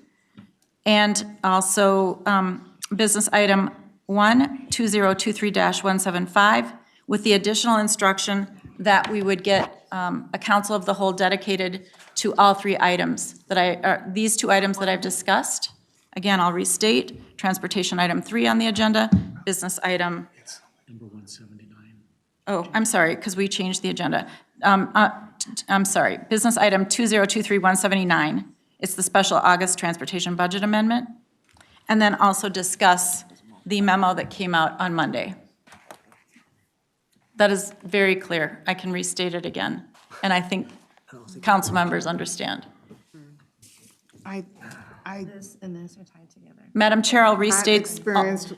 and also business item 12023-175 with the additional instruction that we would get a council of the whole dedicated to all three items that these two items that I've discussed. Again, I'll restate, transportation item 3 on the agenda, business item. Number 179. Oh, I'm sorry, because we changed the agenda. I'm sorry, business item 2023179. It's the special August transportation budget amendment. And then also discuss the memo that came out on Monday. That is very clear. I can restate it again. And I think council members understand. This and this are tied together. Madam Chair, I'll I've restate. experienced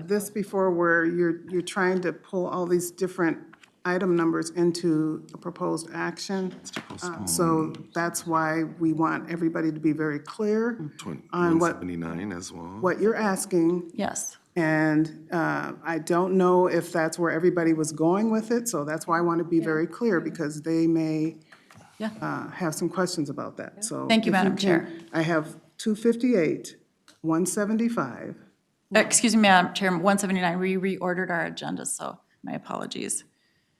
this before where you're trying to pull all these different item numbers into a proposed action. So that's why we want everybody to be very clear on what 179 as well. what you're asking. Yes. And I don't know if that's where everybody was going with it, so that's why I want to be very clear, because they may have some questions about that, so. Thank you, if Madam can- Chair. I have 258, 175. Excuse me, Madam Chair, 179, we reordered our agenda, so My apologies.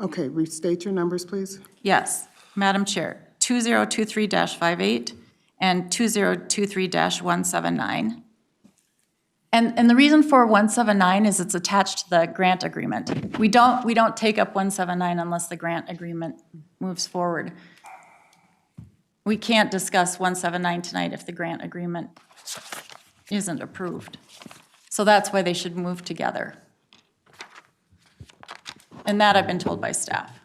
Okay, restate your numbers, please. Yes, Madam Chair, 2023-58 and 2023-179. And the reason for 179 is it's attached to the grant agreement. We don't take up 179 unless the grant agreement moves forward. We can't discuss 179 tonight if the grant agreement isn't approved. So that's why they should move together. And that I've been told by staff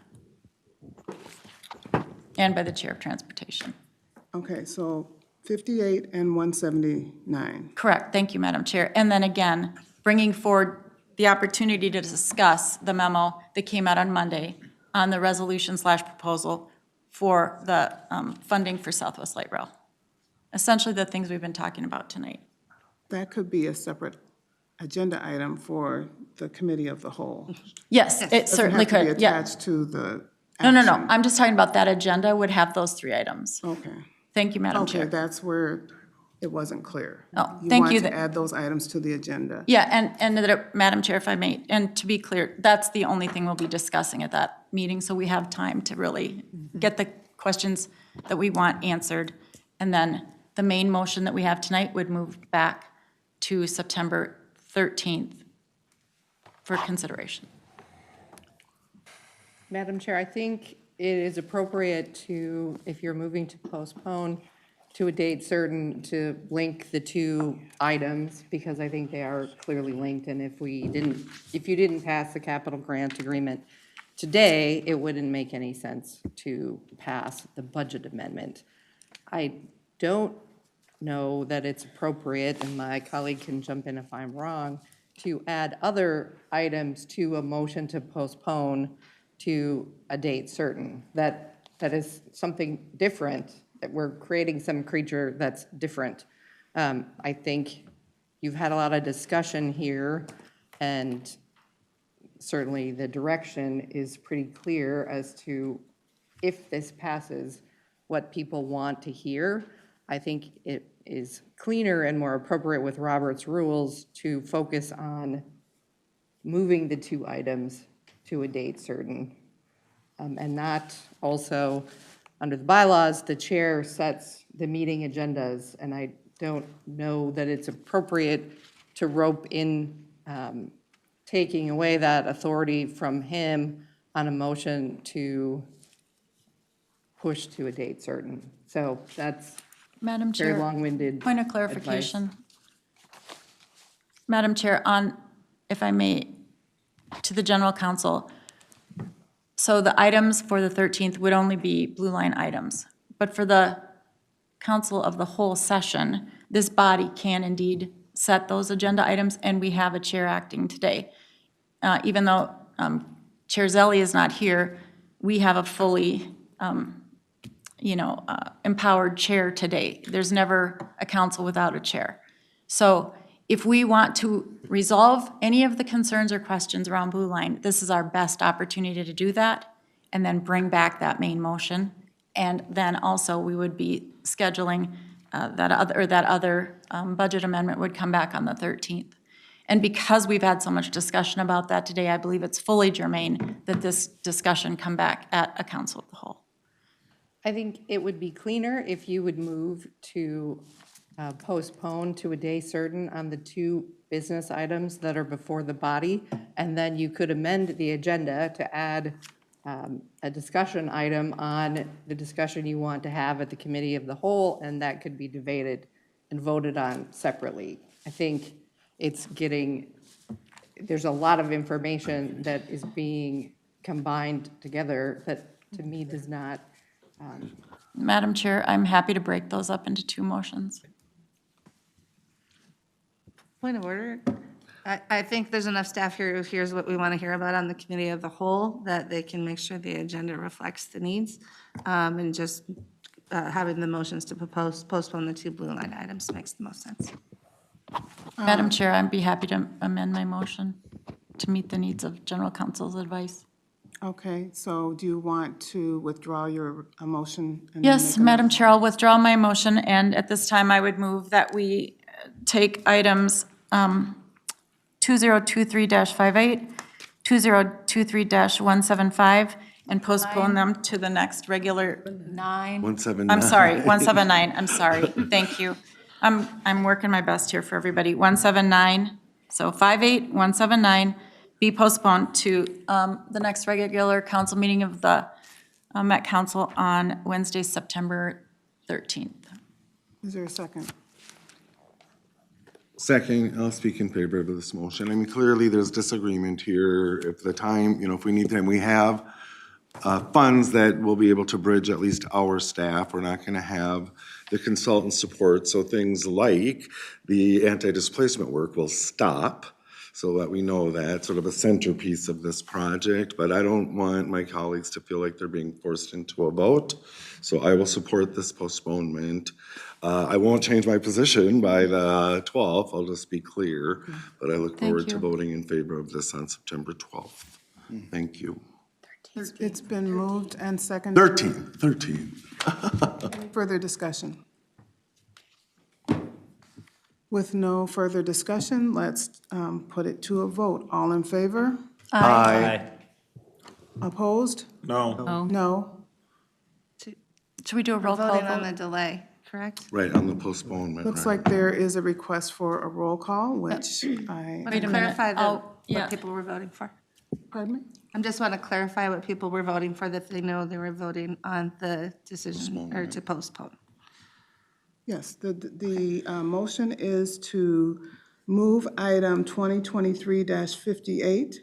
and by the Chair of Transportation. Okay, so 58 and 179. Correct, thank you, Madam Chair. And then again, bringing forward the opportunity to discuss the memo that came out on Monday on the resolution/proposal for the funding for Southwest Light Rail. Essentially the things we've been talking about tonight. That could be a separate agenda item for the committee of the whole. Yes, it certainly Doesn't have to could, be yeah. attached to the No, action. I'm just talking about that agenda would have those 3 items. Okay. Thank you, Madam Okay, Chair. that's where it wasn't clear. Oh, thank you. You want to add those items to the agenda. Yeah, and Madam Chair, if I may, and to be clear, that's the only thing we'll be discussing at that meeting, so we have time to really get the questions that we want answered. And then the main motion that we have tonight would move back to September 13th for consideration. Madam Chair, I think it is appropriate to, if you're moving to postpone to a date certain, to link the 2 items, because I think they are clearly linked, and if you didn't pass the capital grant agreement today, it wouldn't make any sense to pass the budget amendment. I don't know that it's appropriate, and my colleague can jump in if I'm wrong, to add other items to a motion to postpone to a date certain. That is something different, that we're creating some creature that's different. I think you've had a lot of discussion here, and certainly the direction is pretty clear as to if this passes, what people want to hear. I think it is cleaner and more appropriate with Robert's rules to focus on moving the 2 items to a date certain. And not also, under the bylaws, the chair sets the meeting agendas, and I don't know that it's appropriate to rope in taking away that authority from him on a motion to push to a date certain. So that's Madam Chair. very long-winded Point of clarification. Madam Chair, on, if I may, to the General Counsel, so the items for the 13th would only be Blue Line items. But for the Council of the whole session, this body can indeed set those agenda items, and we have a chair acting today. Even though Chair Zelli is not here, we have a fully empowered chair today. There's never a council without a chair. So if we want to resolve any of the concerns or questions around Blue Line, this is our best opportunity to do that, and then bring back that main motion. And then also, we would be scheduling that other budget amendment would come back on the 13th. And because we've had so much discussion about that today, I believe it's fully germane that this discussion come back at a council of the whole. I think it would be cleaner if you would move to postpone to a day certain on the 2 business items that are before the body, and then you could amend the agenda to add a discussion item on the discussion you want to have at the committee of the whole, and that could be debated and voted on separately. I think there's a lot of information that is being combined together that to me does not. Madam Chair, I'm happy to break those up into 2 motions. Point of order. I think there's enough staff here who hears what we want to hear about on the committee of the whole, that they can make sure the agenda reflects the needs. And just having the motions to postpone the 2 Blue Line items makes the most sense. Madam Chair, I'd be happy to amend my motion to meet the needs of General Counsel's advice. Okay, so do you want to withdraw your motion? And then Yes, make a Madam Chair, I'll withdraw my motion, and at this time, I would move that we take items 2023-58 2023-175 and postpone them to the next regular, 179. I'm sorry, 179, I'm sorry, thank you. I'm working my best here for everybody. 179, so 179 be postponed to the next regular council meeting of the Met Council on Wednesday, September 13th. Is there a second? Second, I'll speak in favor of this motion. I mean, clearly, there's disagreement here. If the time, if we need time, we have funds that will be able to bridge at least our staff. We're not going to have the consultant support, so things like the anti-displacement work will stop, so that we know that, sort of a centerpiece of this project. But I don't want my colleagues to feel like they're being forced into a vote, so I will support this postponement. I won't change my position by the 12th, I'll just be clear, but I look forward to voting in favor of this on September 12th. Thank you. It's been moved and seconded. 13. Any further discussion? With no further discussion, let's put it to a vote. All in favor? Aye. Opposed? No. No. Should we do a roll call Voting on the vote? delay, correct? Right, on the postponement. Looks right. like there is a request for a roll call, which I, Want to clarify what people were voting for? pardon me? I just want to clarify what people were voting for, that they know they were voting on the decision or to postpone. Yes, the motion is to move item 2023-58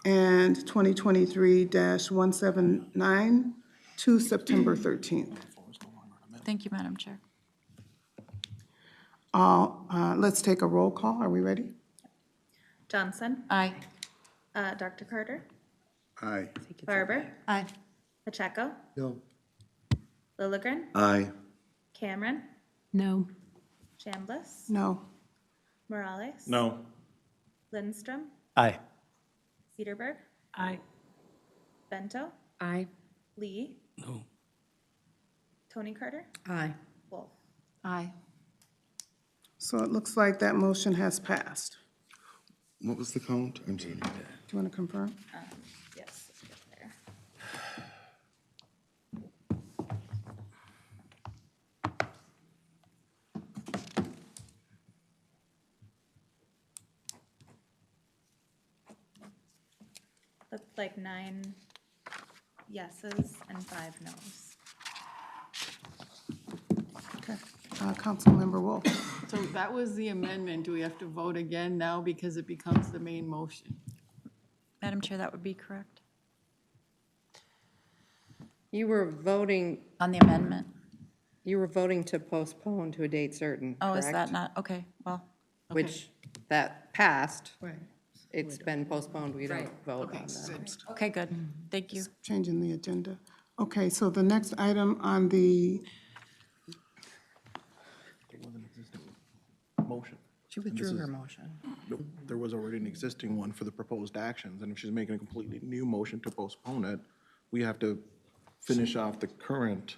and 2023-179 to September 13th. Thank you, Madam Chair. Let's take a roll call. Are we ready? Johnson, Aye. Dr. Carter, Aye. Barber, Aye. Pacheco, No. Lilligren, Aye. Cameron, No. Chambliss, No. Morales. No. Lindstrom, Aye. Cedarburg, Aye. Bento, Aye. Lee, No. Tony Carter, Aye. Wolf. Aye. So it looks like that motion has passed. What was the count? I'm sorry. Do you want to confirm? Yes, let's get there. Looked like 9 yeses and 5 nos. Okay. Councilmember Wolf. So that was the amendment. Do we have to vote again now because it becomes the main motion? Madam Chair, that would be correct. You were voting, On the amendment. to postpone to a date certain, Oh, is that correct? not, okay, well, Which, that passed. Right. It's been postponed, we don't vote on that. okay, good, thank you. Changing the agenda. Okay, so the next item on the, Motion. She withdrew her motion. There was already an existing one for the proposed actions, and if she's making a completely new motion to postpone it, we have to finish off the current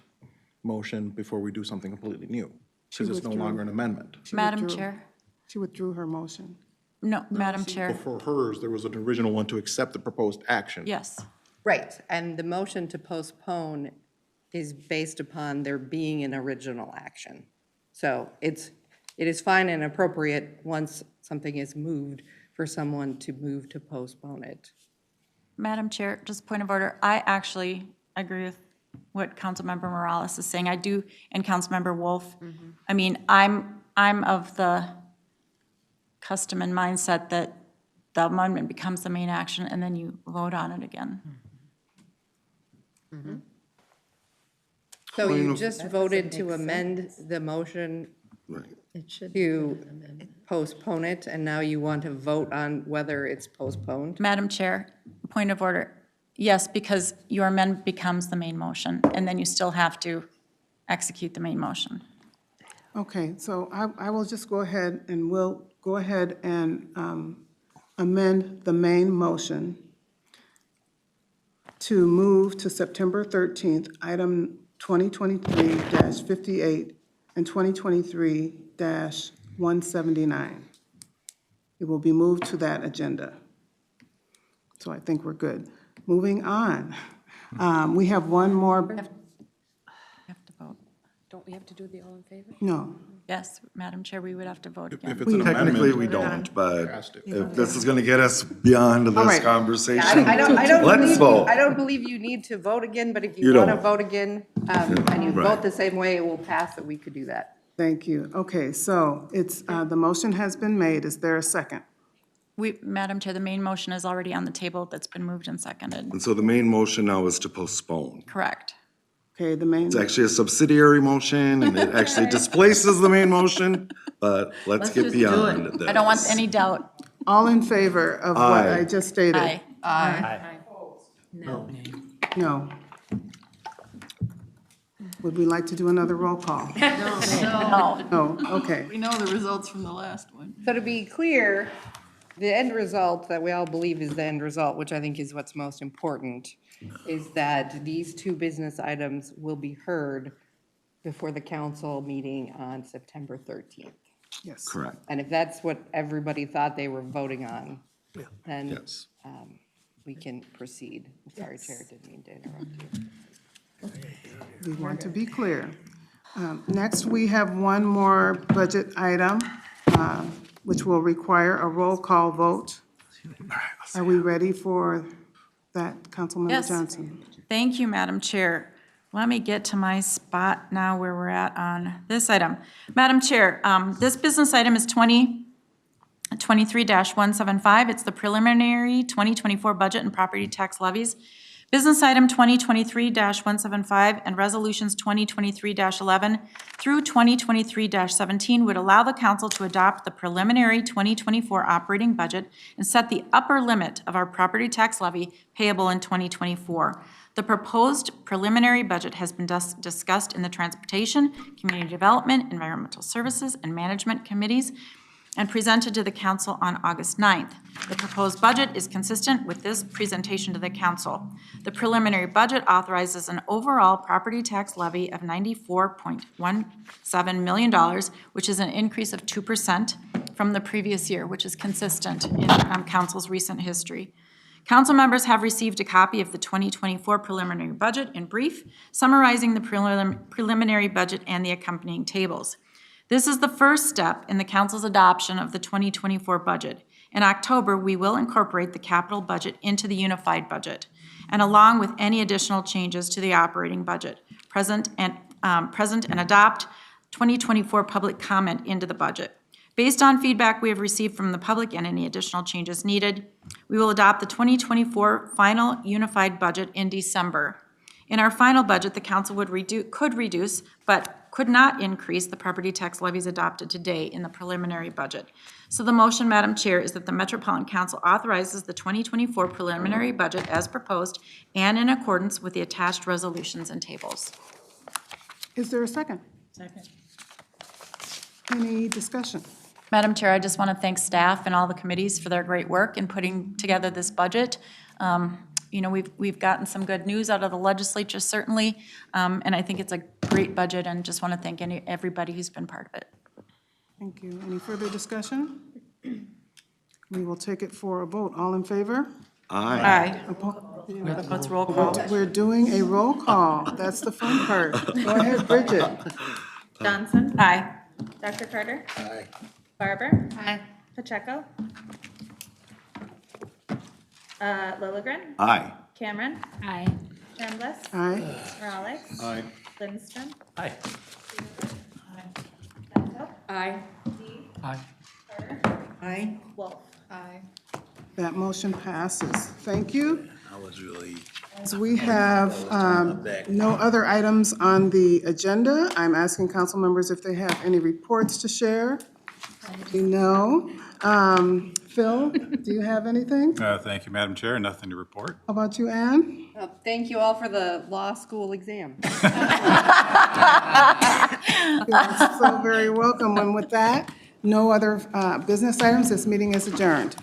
motion before we do something completely new, because it's no withdrew. longer an amendment. Madam withdrew. Chair, she withdrew her motion. no, Madam Chair, For hers, there was an original one to accept the proposed action. yes. Right, and the motion to postpone is based upon there being an original action. So it is fine and appropriate once something is moved for someone to move to postpone it. Madam Chair, just point of order, I actually agree with what Councilmember Morales is saying. I do, and Councilmember Wolf. I mean, I'm of the custom and mindset that the amendment becomes the main action and then you vote on it again. So Point you of- just voted to amend the motion Right. to postpone it, and now you want to vote on whether it's postponed? Madam Chair, point of order. Yes, because your amendment becomes the main motion, and then you still have to execute the main motion. Okay, so I will just go ahead and we'll go ahead and amend the main motion to move to September 13th, item 2023-58 and 2023-179. It will be moved to that agenda. So I think we're good. Moving on. We have one more, Have to vote. Don't we have to do the all in favor? no. Yes, Madam Chair, we would have to vote again. If it's an Technically, amendment, we don't, but if this is going to get us beyond this right. conversation, I don't let's believe, vote. I don't believe you need to vote again, but if You you want to don't. vote again, and you Right. vote the same way, it will pass, that we could do that. Thank you. Okay, so it's, the motion has been made. Is there a second? Madam Chair, the main motion is already on the table that's been moved and seconded. And so the main motion now is to postpone. Correct. Okay, the main, It's actually a subsidiary motion, and it actually displaces the main motion, but let's get beyond this. I don't want any doubt. all in favor of what Aye. I just stated? Aye. No. Would we like to do another roll call? No. No, okay. We know the results from the last one. So to be clear, the end result that we all believe is the end result, which I think is what's most important, is that these two business items will be heard before the council meeting on September 13th. Yes. Correct, And if that's what everybody thought they were voting on, then yes. we can proceed. Sorry, Chair, didn't mean to interrupt you. We want to be clear. Next, we have one more budget item, which will require a roll call vote. Are we ready for that, Councilmember Yes. Johnson? Thank you, Madam Chair. Let me get to my spot now where we're at on this item. Madam Chair, this business item is 2023-175. It's the preliminary 2024 budget and property tax levies. Business item 2023-175 and resolutions 2023-11 through 2023-17 would allow the council to adopt the preliminary 2024 operating budget and set the upper limit of our property tax levy payable in 2024. The proposed preliminary budget has been discussed in the Transportation, Community Development, Environmental Services, and Management Committees and presented to the council on August 9th. The proposed budget is consistent with this presentation to the council. The preliminary budget authorizes an overall property tax levy of $94.17 million, which is an increase of 2% from the previous year, which is consistent in council's recent history. Council members have received a copy of the 2024 preliminary budget in brief, summarizing the preliminary budget and the accompanying tables. This is the first step in the council's adoption of the 2024 budget. In October, we will incorporate the capital budget into the unified budget, and along with any additional changes to the operating budget, present and adopt 2024 public comment into the budget. Based on feedback we have received from the public and any additional changes needed, we will adopt the 2024 final unified budget in December. In our final budget, the council could reduce, but could not increase the property tax levies adopted today in the preliminary budget. So the motion, Madam Chair, is that the Metropolitan Council authorizes the 2024 preliminary budget as proposed and in accordance with the attached resolutions and tables. Is there a second? Second. Any discussion? Madam Chair, I just want to thank staff and all the committees for their great work in putting together this budget. You know, we've gotten some good news out of the legislature, certainly, and I think it's a great budget, and just want to thank everybody who's been part of it. Thank you. Any further discussion? We will take it for a vote. All in favor? Aye. Let's roll call. We're doing a roll call. That's the fun part. Go ahead, Bridget. Johnson? Aye. Dr. Carter? Aye. Barber? Aye. Pacheco? Lilligren? Aye. Cameron? Aye. Chambliss? Aye. Morales? Aye. Lindstrom? Aye. Bento? Aye. Lee? Aye. Carter? Aye. Wolf? Aye. That motion passes. Thank you. I was really, As we have no other items on the agenda, I'm asking council members if they have any reports to share. No. Phil, do you have anything? Thank you, Madam Chair. Nothing to report. How about you, Ann? Thank you all for the law school exam. You're so very welcome. And with that, no other business items. This meeting is adjourned.